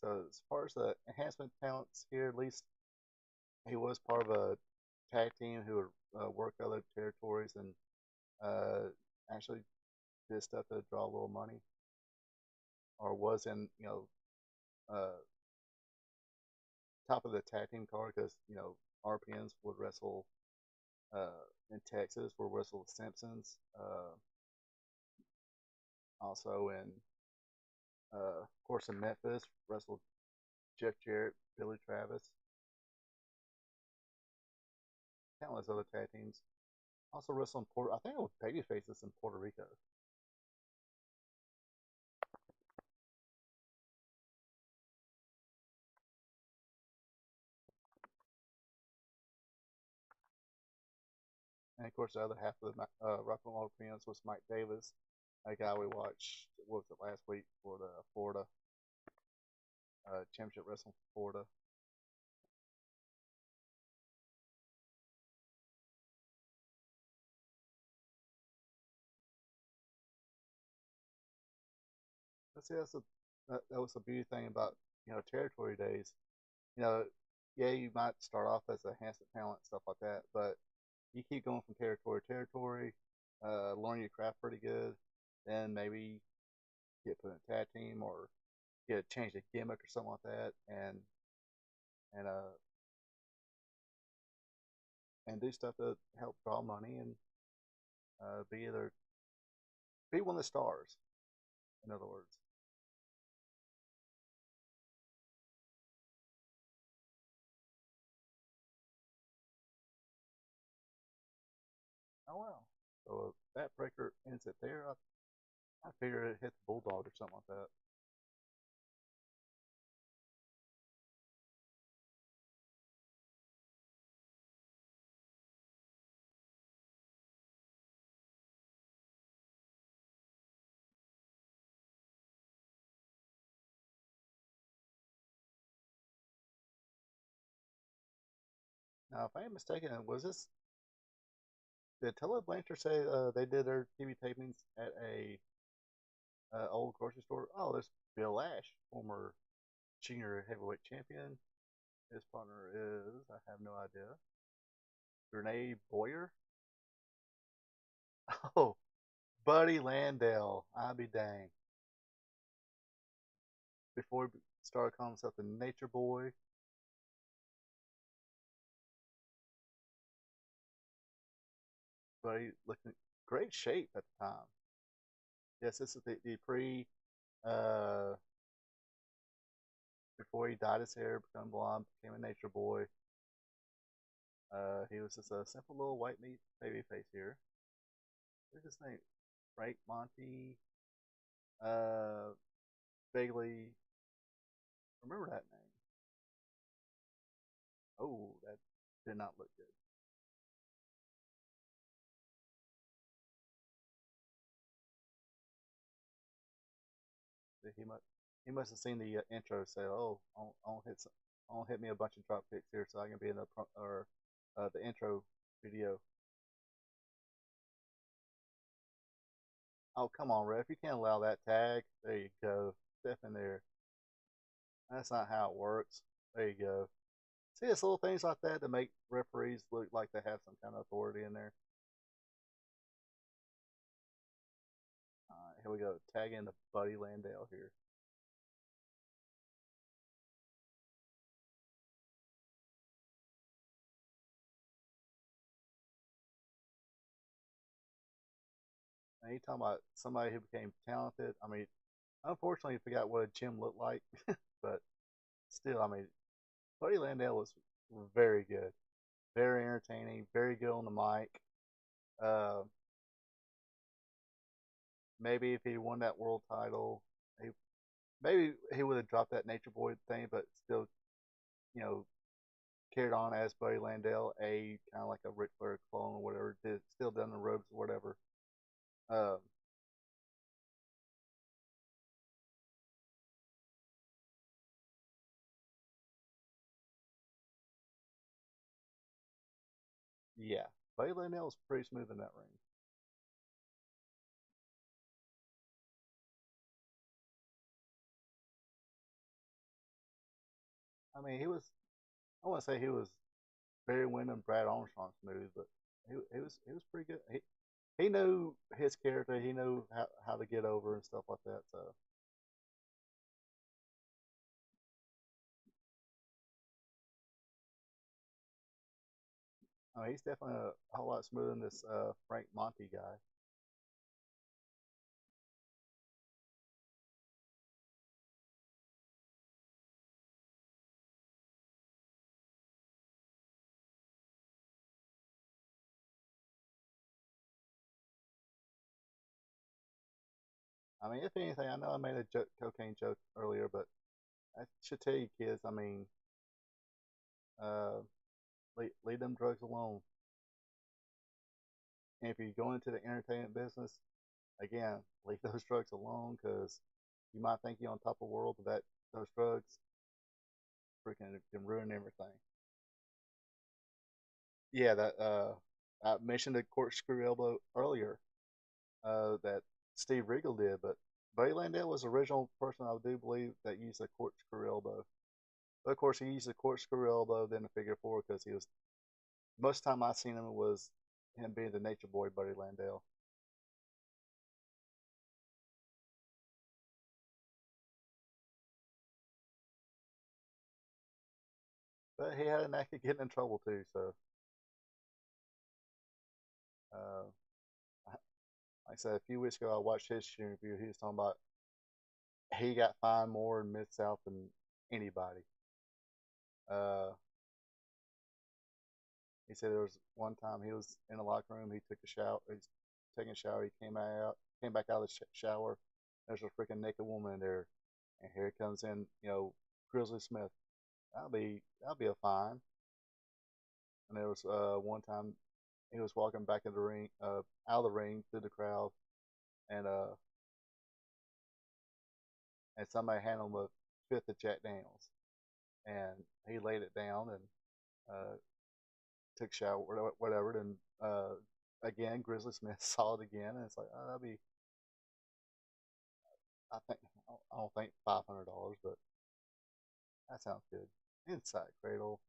So as far as the enhancement talents here, at least he was part of a tag team who would work other territories and uh, actually did stuff to draw a little money, or was in top of the tag team card, because RPNs would wrestle in Texas, would wrestle the Simpsons, also in of course in Memphis wrestled Jeff Jarrett, Billy Travis, countless other tag teams. Also wrestled in Puerto. I think it was Babyfaces in Puerto Rico. And of course, the other half of the Rock and Roll Appearance was Mike Davis, a guy we watched. What was it last week for the Florida Championship Wrestling for Florida? But see, that was the beauty thing about territory days. You know, yeah, you might start off as a handsome talent stuff like that, but you keep going from territory to territory, learn your craft pretty good, then maybe get put in a tag team or get change the gimmick or something like that, and and do stuff to help draw money and be one of the stars. In other words, oh well. So that breaker ends it there. I figure it hit the bulldog or something like that. Now, if I am mistaken, was this did Tele Blanchard say they did their TV tapings at a old grocery store? Oh, there's Bill Ash, former junior heavyweight champion. His partner is I have no idea. Renee Boyer. Oh, Buddy Landell. I be dang. Before he started calling himself the Nature Boy. Buddy looking great shape at the time. Yes, this is the pre uh before he dyed his hair, become blonde, became a nature boy. He was just a simple little white meat baby face here. What's his name? Frank Monty. Uh, vaguely remember that name. Oh, that did not look good. He must have seen the intro. Say, oh, I'll hit me a bunch of drop kicks here so I can be in the intro video. Oh, come on, ref! You can't allow that tag. There you go. Step in there. That's not how it works. There you go. See, it's little things like that that make referees look like they have some kind of authority in there. All right, here we go. Tag in the Buddy Landale here. And you talking about somebody who became talented. I mean, unfortunately, I forgot what a gym looked like, but still, I mean, Buddy Landale was very good, very entertaining, very good on the mic. Uh, maybe if he won that world title, he, maybe he would have dropped that Nature Boy thing, but still, you know, carried on as Buddy Landale, a kind of like a Ric Flair clone or whatever, still done the ropes or whatever. Um, yeah, Buddy Landale was pretty smooth in that ring. I mean, he was. I want to say he was Barry Windham, Brad Armstrong smooth, but he was pretty good. He knew his character. He knew how to get over and stuff like that. So I mean, he's definitely a whole lot smoother than this Frank Monty guy. I mean, if anything, I know I made a cocaine joke earlier, but I should tell you kids. I mean, uh, leave them drugs alone. And if you go into the entertainment business, again, leave those drugs alone because you might think you're on top of the world, but those drugs freaking can ruin everything. Yeah, that I mentioned the corkscrew elbow earlier that Steve Regal did, but Buddy Landell was the original person I do believe that used a corkscrew elbow. But of course, he used a corkscrew elbow, then a figure four because he was most time I seen him was him being the Nature Boy, Buddy Landell. But he had a knack of getting in trouble too. So, uh, like I said, a few weeks ago, I watched his interview. He was talking about he got fined more in Mid South than anybody. Uh, he said there was one time he was in the locker room. He took a shower. He's taking a shower. He came back out of the shower. There's a freaking naked woman in there, and here comes in, Grizzly Smith. That'll be a fine. And there was one time he was walking back in the ring, out of the ring through the crowd, and somebody handed him a fifth of Jack Daniels, and he laid it down and uh, took a shower, whatever. And again, Grizzly Smith saw it again, and it's like, oh, that'd be, I think, I don't think $500, but that sounds good. Inside cradle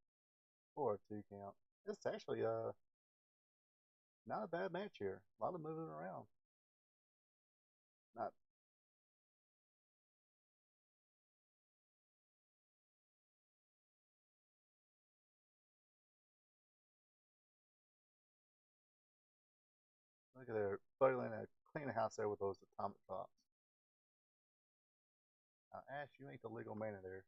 for a 2 count. It's actually not a bad match here. A lot of moving around. Not look at there, Butterland clean the house there with those atomic drops. Now, Ash, you ain't the legal man in there.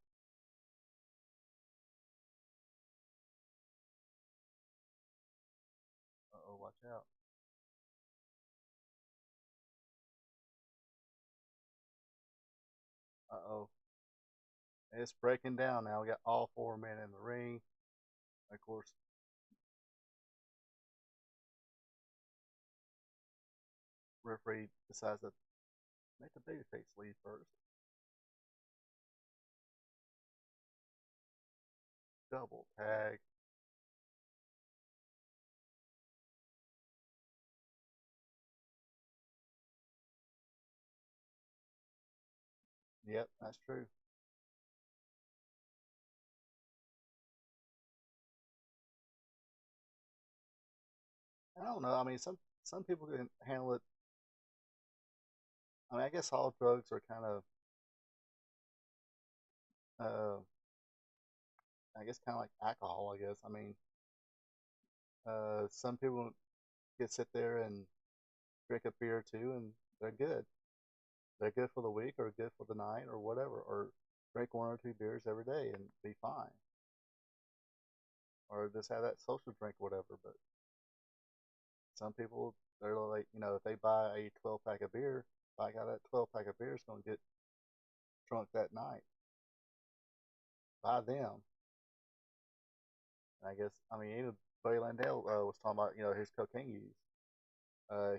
Uh oh, watch out. Uh oh. It's breaking down now. We got all four men in the ring. Of course, referee decides to make the babyface leave first. Double tag. Yep, that's true. I don't know. I mean, some people can handle it. I mean, I guess all drugs are kind of, uh, I guess, kind of like alcohol. I guess. I mean, some people can sit there and drink a beer or two, and they're good. They're good for the week, or good for the night, or whatever. Or drink one or two beers every day and be fine. Or just have that social drink, or whatever. But some people, they're like, if they buy a 12 pack of beer, like how that 12 pack of beer is going to get drunk that night by them. And I guess, I mean, even Buddy Landell was talking about, his cocaine use.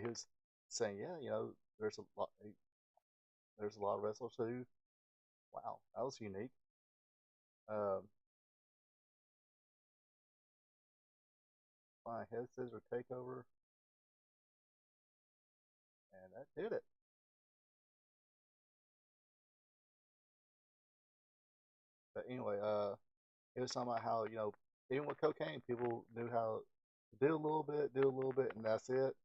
He was saying, yeah, there's a lot of wrestlers who, wow, that was unique. Um, Flying head scissor takeover, and that did it. But anyway, it was talking about how even with cocaine, people knew how to do a little bit, and that's it.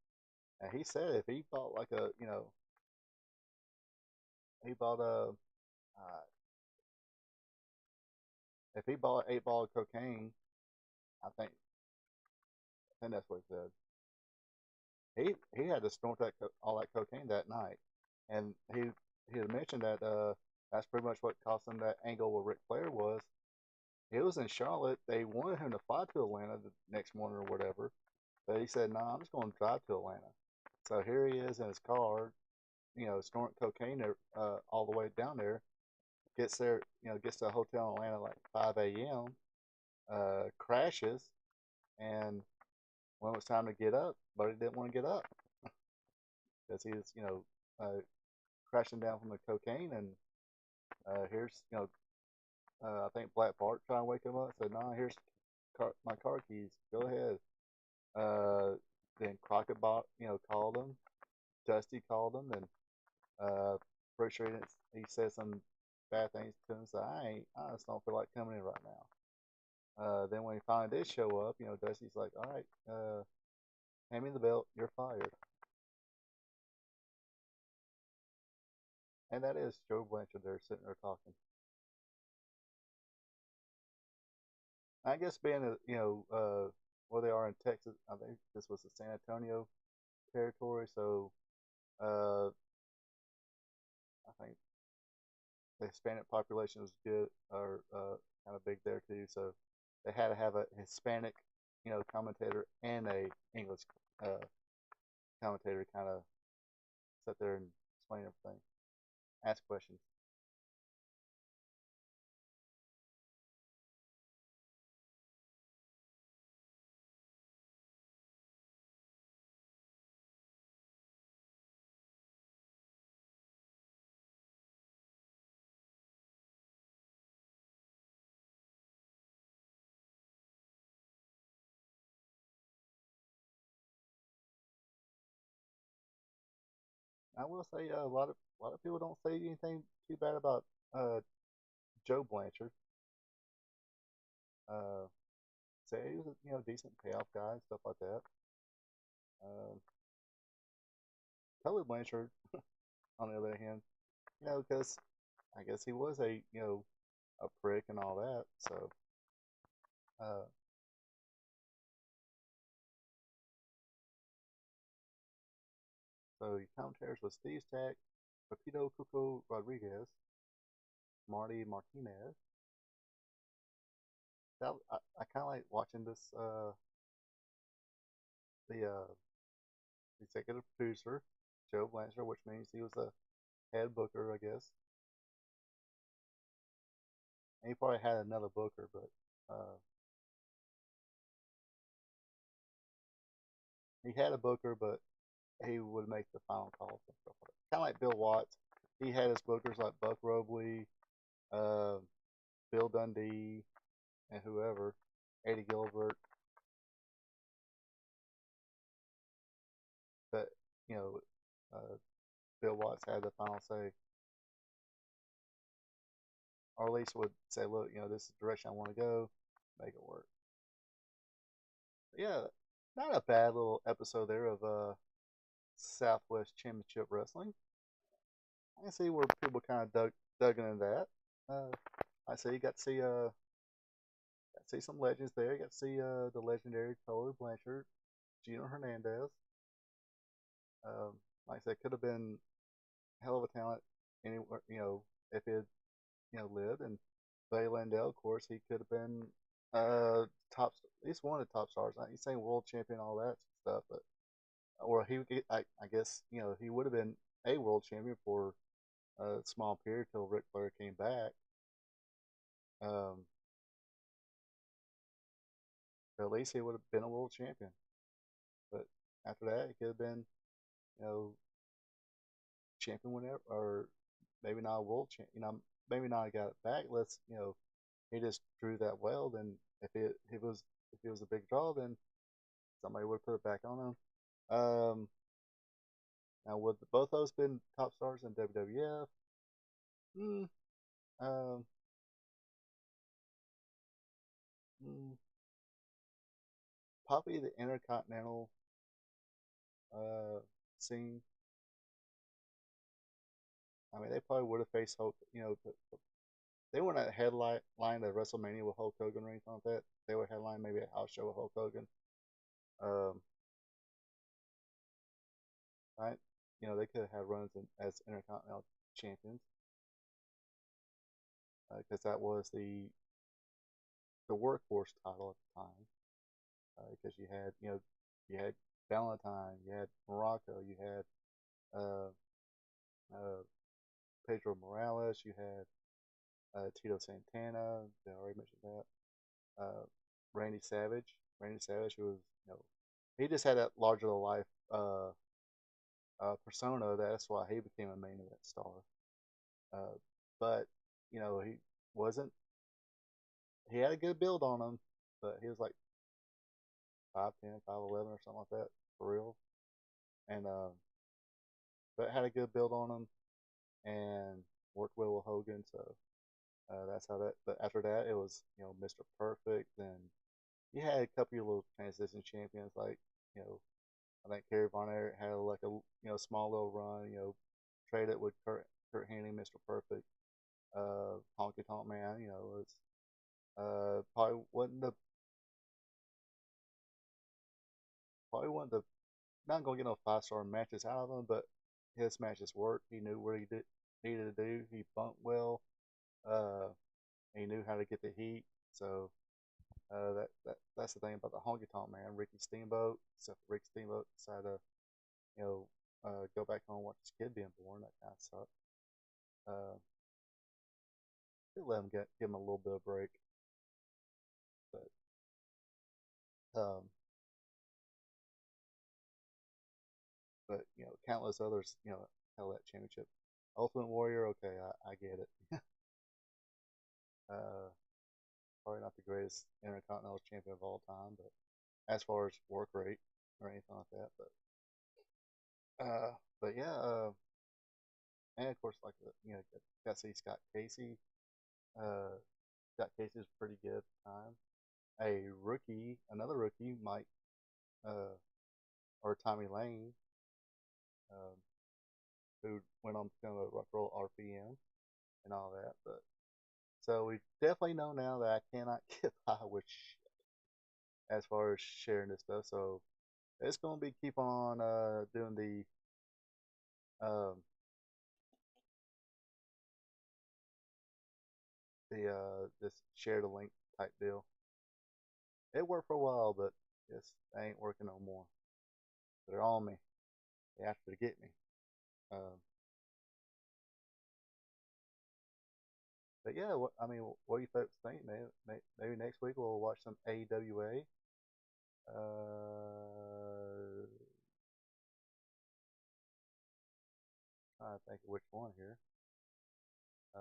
And he said if he bought like he bought if he bought 8 ball of cocaine, I think that's what he said. He had to snort all that cocaine that night, and he had mentioned that that's pretty much what cost him that angle with Ric Flair was. He was in Charlotte. They wanted him to fly to Atlanta the next morning or whatever, but he said, "No, nah, I'm just going to drive to Atlanta." So here he is in his car, snorting cocaine all the way down there. Gets there, gets to a hotel in Atlanta like 5 a.m. Crashes, and when it was time to get up, but he didn't want to get up because he was, crashing down from the cocaine. And here's, I think Black Bart trying to wake him up. Said, "Nah, here's my car keys. Go ahead." Uh, then Crockett bought, called him. Dusty called him, and pretty sure he said some bad things to him. So I just don't feel like coming in right now. Then when he finally did show up, Dusty's like, "All right, hand me the belt. You're fired." And that is Joe Blanchard there sitting there talking. I guess being where they are in Texas, I think this was the San Antonio territory, so uh, I think the Hispanic population was good or kind of big there too. So they had to have a Hispanic, commentator and a English uh, commentator kind of sit there and explain everything, ask questions. I will say a lot of people don't say anything too bad about uh, Joe Blanchard. Uh, say he was a decent payoff guy and stuff like that. Um, Tully Blanchard, on the other hand, because I guess he was a prick and all that. Uh, so your commentators was Steve Stack, Pepito Cuco Rodriguez, Marty Martinez. I kind of like watching this. The executive producer, Joe Blanchard, which means he was a head booker, I guess. And he probably had another booker, but he had a booker, but he would make the final calls and stuff like that. Kind of like Bill Watts. He had his bookers like Buck Robley, uh, Bill Dundee, and whoever, Eddie Gilbert. But you know, uh, Bill Watts had the final say, or at least would say, "Look, this is the direction I want to go. Make it work." But yeah, not a bad little episode there of Southwest Championship Wrestling. I can see where people kind of dug into that. Uh, I say you got to see some legends there. You got to see the legendary Tully Blanchard, Gino Hernandez. Like I said, could have been a hell of a talent anywhere. If he had lived. And Buddy Landell, of course, he could have been top, at least one of the top stars. He's saying world champion, all that stuff, but or I guess he would have been a world champion for a small period till Ric Flair came back. Um, but at least he would have been a world champion. But after that, he could have been, you know, champion whenever, or maybe not a world champ. Maybe not got it back. He just drew that well. Then if he was a big draw, then somebody would put it back on him. Now would both those been top stars in WWF? Hmm. Um. hmm, Probably the Intercontinental uh scene. I mean, they probably would have faced Hulk. They wouldn't have headline at WrestleMania with Hulk Hogan or anything like that. They would headline maybe a house show with Hulk Hogan. Um, right? They could have had runs as Intercontinental champions because that was the workhorse title at the time. Because you had Valentine, you had Morocco, you had uh, uh, Pedro Morales, you had Tito Santana. I already mentioned that. Uh, Randy Savage, who was he just had that larger than life persona. That's why he became a main event star. Uh, but he wasn't. He had a good build on him, but he was like 5'10", 5'11", or something like that for real. And but had a good build on him and worked well with Hogan. So that's how that. But after that, it was Mr. Perfect, and you had a couple of little transition champions like I think Kerry Von Erich had like a small little run. Traded with Kurt Hennig, Mr. Perfect, Honky Tonk Man. Was probably wasn't the not gonna get no 5-star matches out of him, but his matches worked. He knew what needed to do. He bumped well. Uh, he knew how to get the heat. So that's the thing about the Honky Tonk Man, Ricky Steamboat. Except Ricky Steamboat decided to go back home and watch his kid being born. That kind of sucked. Uh, let him give him a little bit of break, but um, countless others held that championship. Ultimate Warrior, okay, I get it. uh, Probably not the greatest Intercontinental champion of all time, but as far as work rate or anything like that, but yeah, and of course, like got to see Scott Casey. Uh, Scott Casey was pretty good at the time. Another rookie, Mike, uh, or Tommy Lane, um, who went on to become a rock roll RPM and all that. But so we definitely know now that I cannot get by with as far as sharing this stuff. So it's gonna be keep on doing um, this share the link type deal. It worked for a while, but it's ain't working no more. They're on me. They after to get me. Um, but yeah, what do you folks think? Maybe next week we'll watch some AWA. Trying to think of which one here. Uh,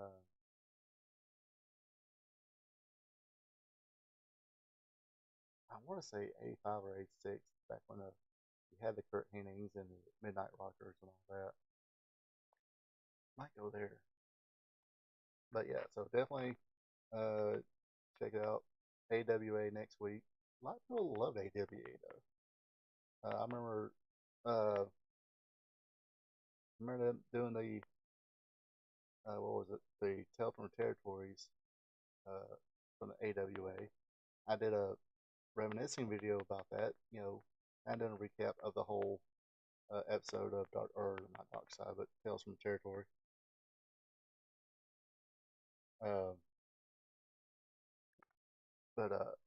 I want to say 85 or 86, back when we had the Kurt Hennings and the Midnight Rockers and all that. Might go there. But yeah, so definitely uh, check it out. AWA next week. A lot of people love AWA though. I uh, remember them doing the what was it? The Tell from Territories uh, from the AWA. I did a reminiscing video about that. And done a recap of the whole episode of Dark, or not Dark Side, but Tales from the Territory. Um, but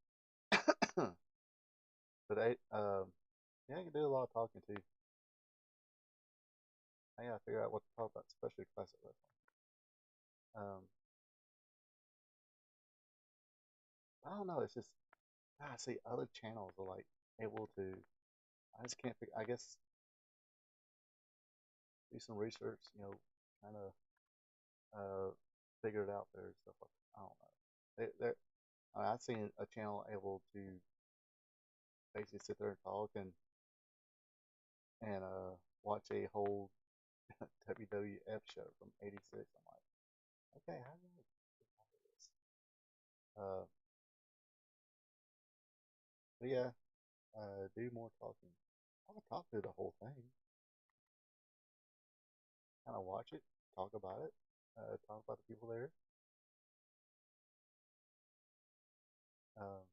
but yeah, I can do a lot of talking too. I gotta figure out what to talk about, especially classic wrestling. Um, I don't know. It's just I see other channels are like able to. I just can't figure. I guess do some research. Kind of figure it out there and stuff like that. I don't know. I've seen a channel able to basically sit there and talk and watch a whole WWF show from '86. I'm like, okay, how do I get out of this? Uh, but yeah, do more talking. I'll talk through the whole thing. Kind of watch it, talk about it, talk about the people there. Um,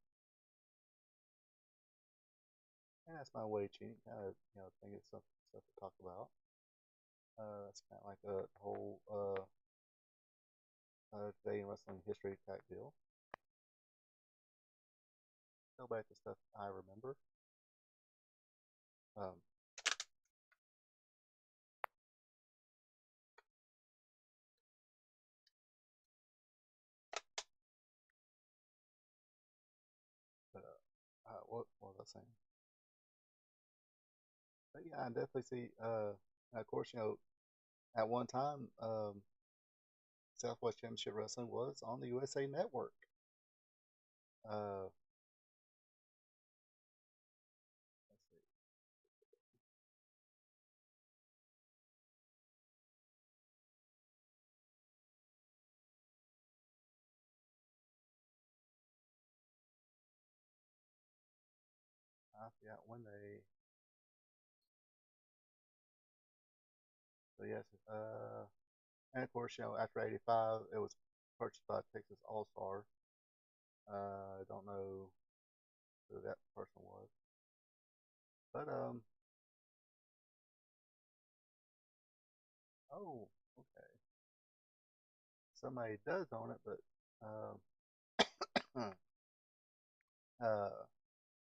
and that's my way to kind of think of stuff to talk about. That's kind of like a whole today in wrestling history type deal. Go back to stuff I remember. Um, but what was I saying? But yeah, I definitely see. Of course, at one time, Southwest Championship Wrestling was on the USA Network. Uh, let's see. I forgot when they. So yes, and of course, after '85, it was purchased by Texas All Star. I don't know who that person was, but oh, okay, somebody does own it, but um, uh,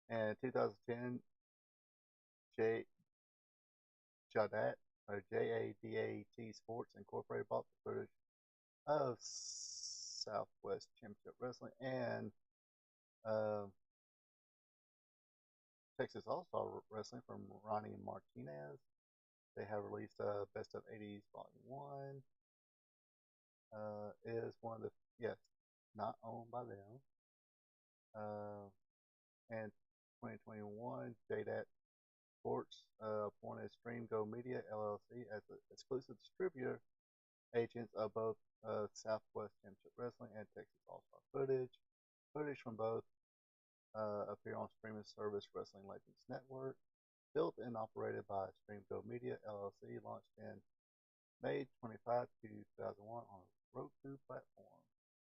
in 2010, J Jadat or JADAT Sports Incorporated bought the footage of Southwest Championship Wrestling and uh, Texas All Star Wrestling from Ronnie Martinez. They have released Best of '80s Volume 1. Is one of the, yes, not owned by them. Uh, and 2021, JDAT Sports appointed Stream Go Media LLC as the exclusive distributor agents of both Southwest Championship Wrestling and Texas All Star footage. Footage from both appear on streaming service Wrestling Legends Network. Built and operated by Stream Go Media LLC, launched in May 25, 2001 on a Roku platform.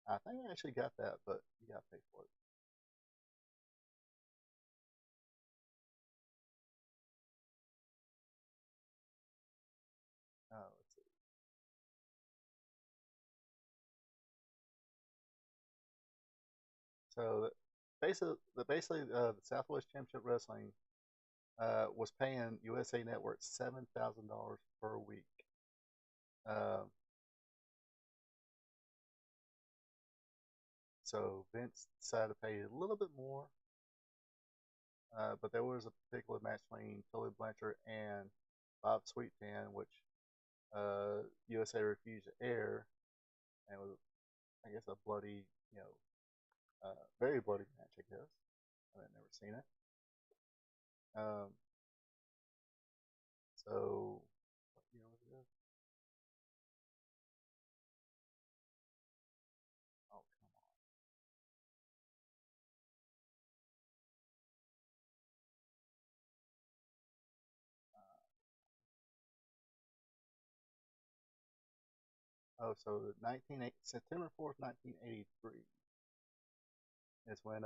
I think I actually got that, but you gotta pay for it. Let's see. So the Southwest Championship Wrestling was paying USA Network $7,000 per week. Uh, so Vince decided to pay a little bit more, but there was a particular match between Tully Blanchard and Bob Sweetan, which USA refused to air, and it was, I guess, a bloody, very bloody match, I guess. I've never seen it. Um, so, what year was this? Oh, come on. Oh, so September 4th, 1983 is when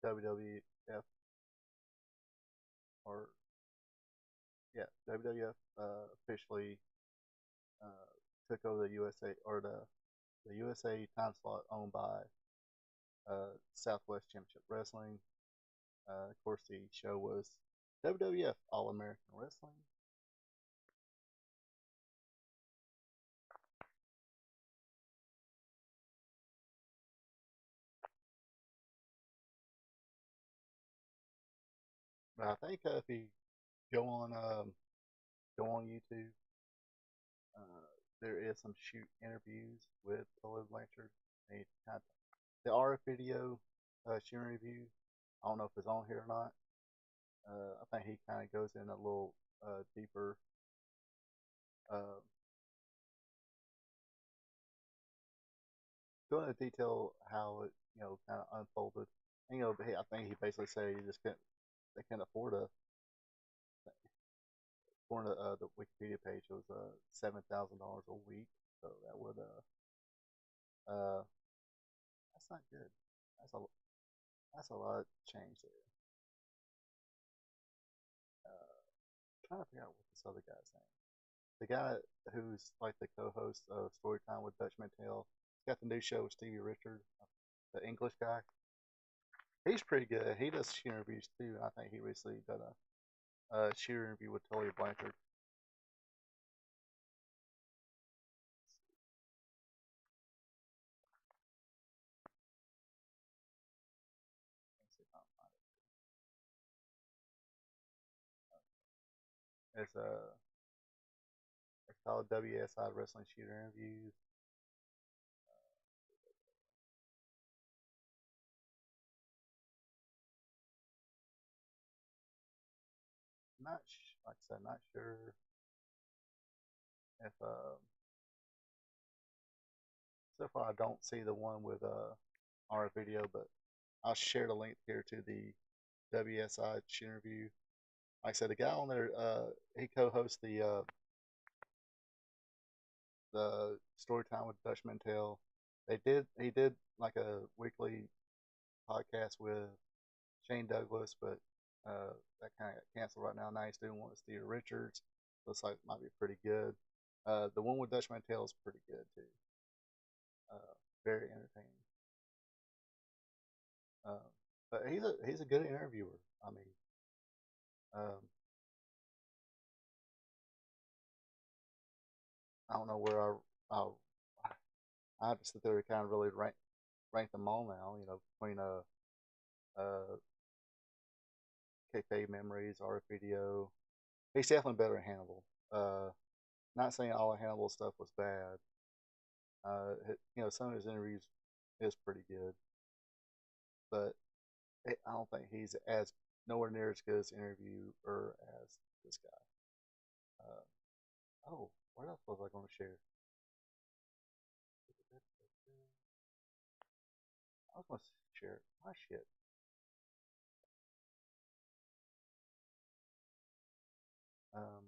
WWF, or yeah, WWF officially uh, took over the USA, or the USA time slot owned by Southwest Championship Wrestling. Of course, the show was WWF All American Wrestling. But I think if you go on um, go on YouTube, uh, there is some shoot interviews with Tully Blanchard. They kind of, the RF video shoot interview. I don't know if it's on here or not. I think he kind of goes in a little deeper, uh, go into detail how it kind of unfolded. And, I think he basically said he just couldn't they can't afford a according to the Wikipedia page, it was $7,000 a week. So that would that's not good. That's a that's a lot of change there. Trying to figure out what this other guy's name. The guy who's like the co-host of Storytime with Dutch Mantel. He's got the new show with Stevie Richard, the English guy. He's pretty good. He does shoot interviews too. I think he recently done a shoot interview with Tully Blanchard. Let's see if I can find it. It's it's called WSI Wrestling Shooter Interviews. Like I said, not sure if so far I don't see the one with our video, but I'll share the link here to the WSI interview. Like I said, the guy on there, he co-hosts the story time with Dutch Mantel. He did like a weekly podcast with Shane Douglas, but that kind of got canceled right now. Now he's doing one with Steve Richards. Looks like it might be pretty good. The one with Dutch Mantel is pretty good too. Very entertaining. Uh, but he's a good interviewer. I mean, um, I don't know where I have to sit there to kind of really rank them all now. You know, between kayfabe memories, RF video. He's definitely better at Hannibal. Not saying all of Hannibal's stuff was bad. You know, some of his interviews is pretty good, but I don't think he's as nowhere near as good as interview or as this guy. Oh, what else was I going to share? I was going to share my shit. Um,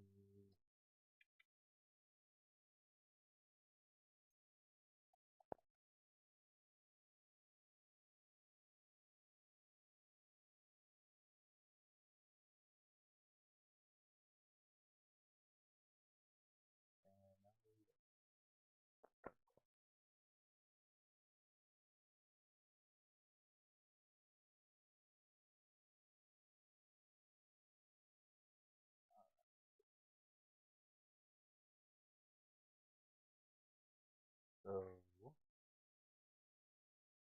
so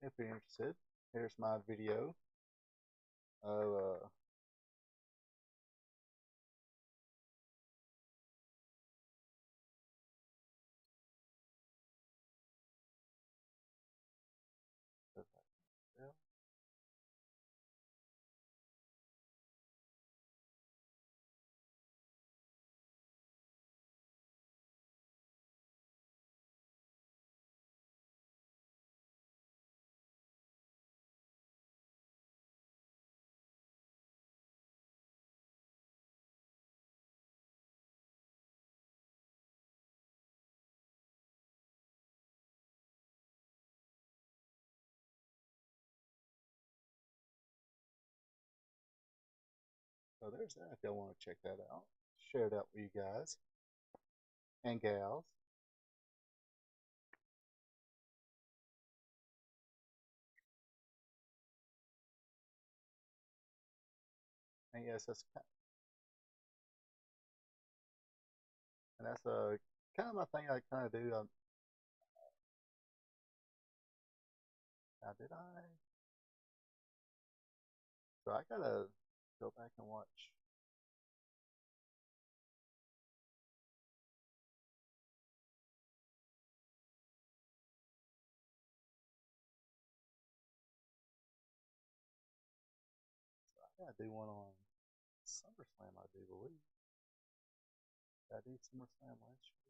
if you're interested, here's my video of so there's that. If y'all want to check that out, share that with you guys and gals. And yes, that's a kind of my thing. I kind of do. Now, did I? So I gotta go back and watch. So I gotta do one on SummerSlam, I do believe. Did I do SummerSlam last year?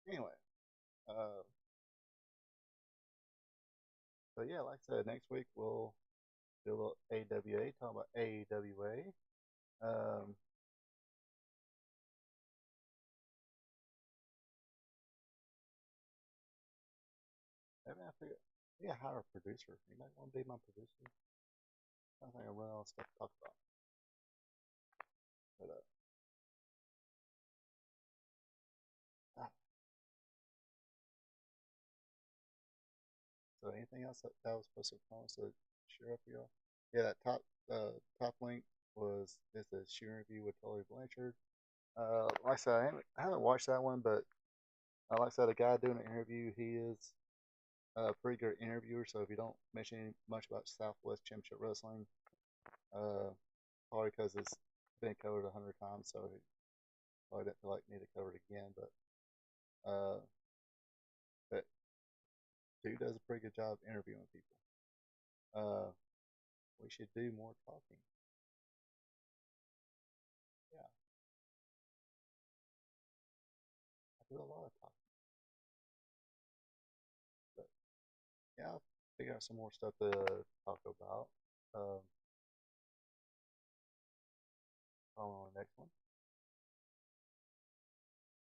Anyway, uh, so yeah, like I said, next week we'll do a little AWA, talk about AWA. Maybe I figure, yeah, hire a producer. You might want to be my producer. I think I run all stuff to talk about. But So anything else that was supposed to promise to share up for y'all? Yeah, that top link was is a shoe interview with Tully Blanchard. Like I said, I haven't watched that one, but like I said, the guy doing the interview, he is a pretty good interviewer. So if you don't mention much about Southwest Championship Wrestling, uh, probably because it's been covered 100 times, so he probably didn't feel like need to cover it again. Uh, but dude does a pretty good job interviewing people. Uh, we should do more talking. Yeah, I do a lot of talking, but yeah, I'll figure out some more stuff to talk about. Um, on the next one.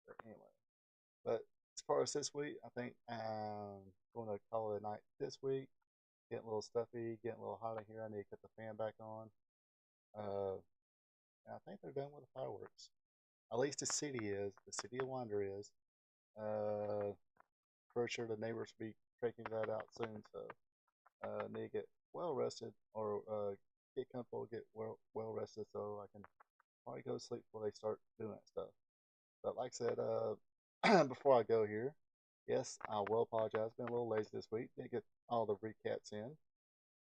But anyway, but as far as this week, I think I'm going to call it a night this week. Getting a little stuffy, getting a little hot in here. I need to put the fan back on. Uh, and I think they're done with the fireworks. At least the city is. The city of Wander is. Pretty sure the neighbors will be taking that out soon. So need to get well rested or get comfortable, get well rested so I can probably go to sleep before they start doing that stuff. But like I said, before I go here, yes, I will apologize. Been a little lazy this week. Didn't get all the recaps in.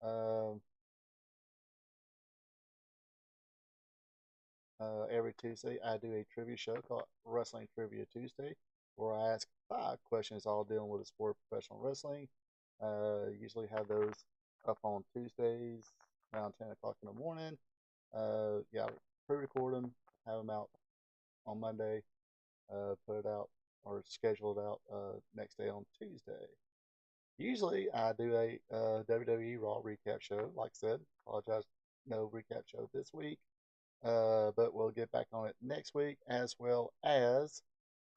Um, every Tuesday, I do a trivia show called Wrestling Trivia Tuesday, where I ask 5 questions all dealing with the sport of professional wrestling. Usually have those up on Tuesdays around 10 o'clock in the morning. Yeah, pre-record them, have them out on Monday, put it out or schedule it out next day on Tuesday. Usually, I do a WWE Raw recap show. Like I said, apologize, no recap show this week. But we'll get back on it next week, as well as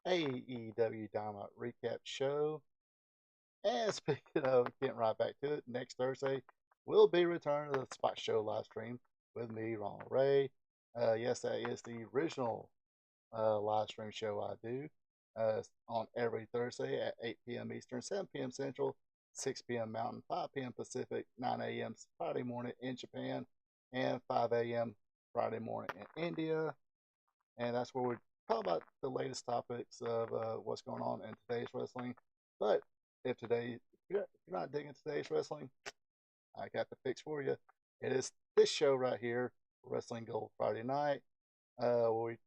AEW Dynamite recap show. And speaking of getting right back to it, next Thursday will be return to the Spot Show live stream with me, Ronald Ray. Yes, that is the original live stream show I do on every Thursday at 8 p.m. Eastern, 7 p.m. Central, 6 p.m. Mountain, 5 p.m. Pacific, 9 a.m. Friday morning in Japan, and 5 a.m. Friday morning in India. And that's where we talk about the latest topics of what's going on in today's wrestling. But if you're not digging today's wrestling, I got the fix for you. It is this show right here, Wrestling Gold Friday Night, where we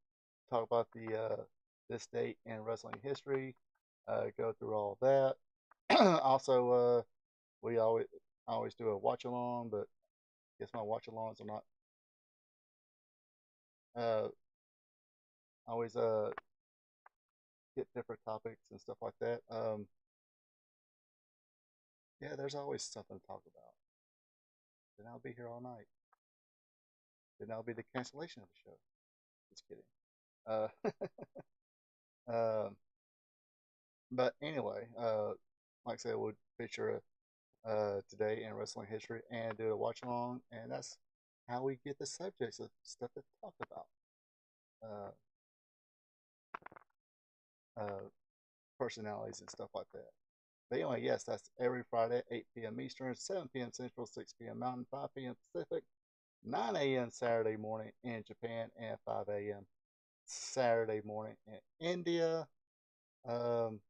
talk about the this date in wrestling history, go through all that. Also, we always do a watch along, but I guess my watch alongs are not uh, always get different topics and stuff like that. Yeah, there's always something to talk about. Then I'll be here all night. Then I'll be the cancellation of the show. Just kidding. Um, but anyway, like I said, we'll feature today in wrestling history and do a watch along, and that's how we get the subjects of stuff to talk about. Uh, personalities and stuff like that. But anyway, yes, that's every Friday, 8 p.m. Eastern, 7 p.m. Central, 6 p.m. Mountain, 5 p.m. Pacific, 9 a.m. Saturday morning in Japan, and 5 a.m. Saturday morning in India. And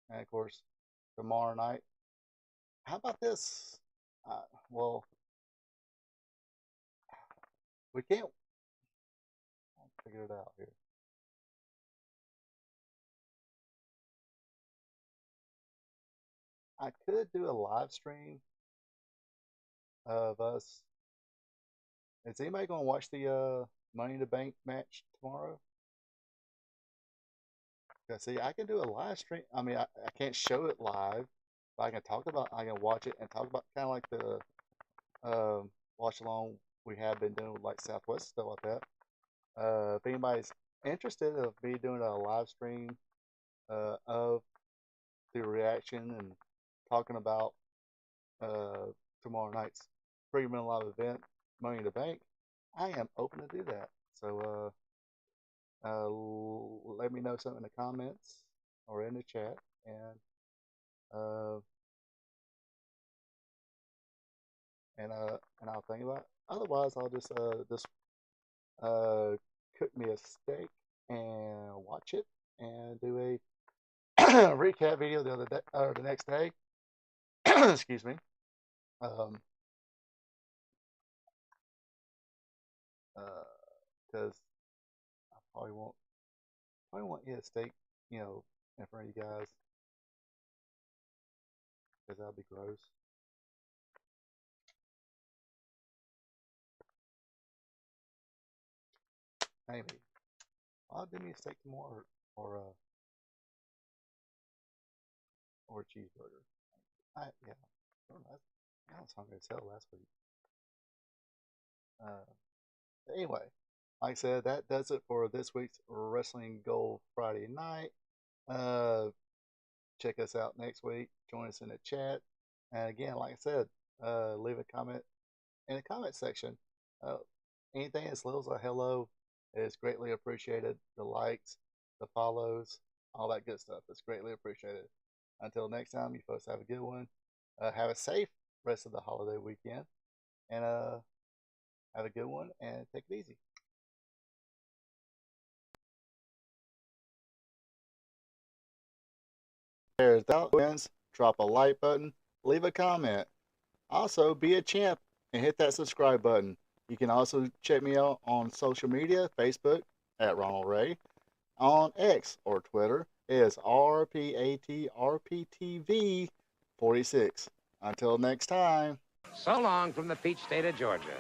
of course, tomorrow night. How about this? Well, we can't figure it out here. I could do a live stream of us. Is anybody going to watch the Money in the Bank match tomorrow? Cause see, I can do a live stream. I mean, I can't show it live, but I can watch it and talk about kind of like the watch along we have been doing with like Southwest stuff like that. If anybody's interested of me doing a live stream of the reaction and talking about tomorrow night's premium live event, Money in the Bank, I am open to do that. So let me know something in the comments or in the chat, and and I'll think about it. Otherwise, I'll just cook me a steak and watch it and do a recap video the other day or the next day. Excuse me. Um, because I probably won't eat a steak, in front of you guys because that'll be gross. Maybe I'll do me a steak tomorrow or a cheeseburger. Yeah, I don't know. I was hungry as hell last week. Uh, but anyway, like I said, that does it for this week's Wrestling Gold Friday night. Uh, check us out next week. Join us in the chat. And again, like I said, leave a comment in the comment section. Uh, anything as little as a hello is greatly appreciated. The likes, the follows, all that good stuff is greatly appreciated. Until next time, you folks have a good one. Have a safe rest of the holiday weekend. And have a good one and take it easy. There's that wins. Drop a like button, leave a comment. Also, be a champ and hit that subscribe button. You can also check me out on social media, Facebook at Ronald Ray, on X or Twitter is RPATRPTV46. Until next time. So long from the peach state of Georgia.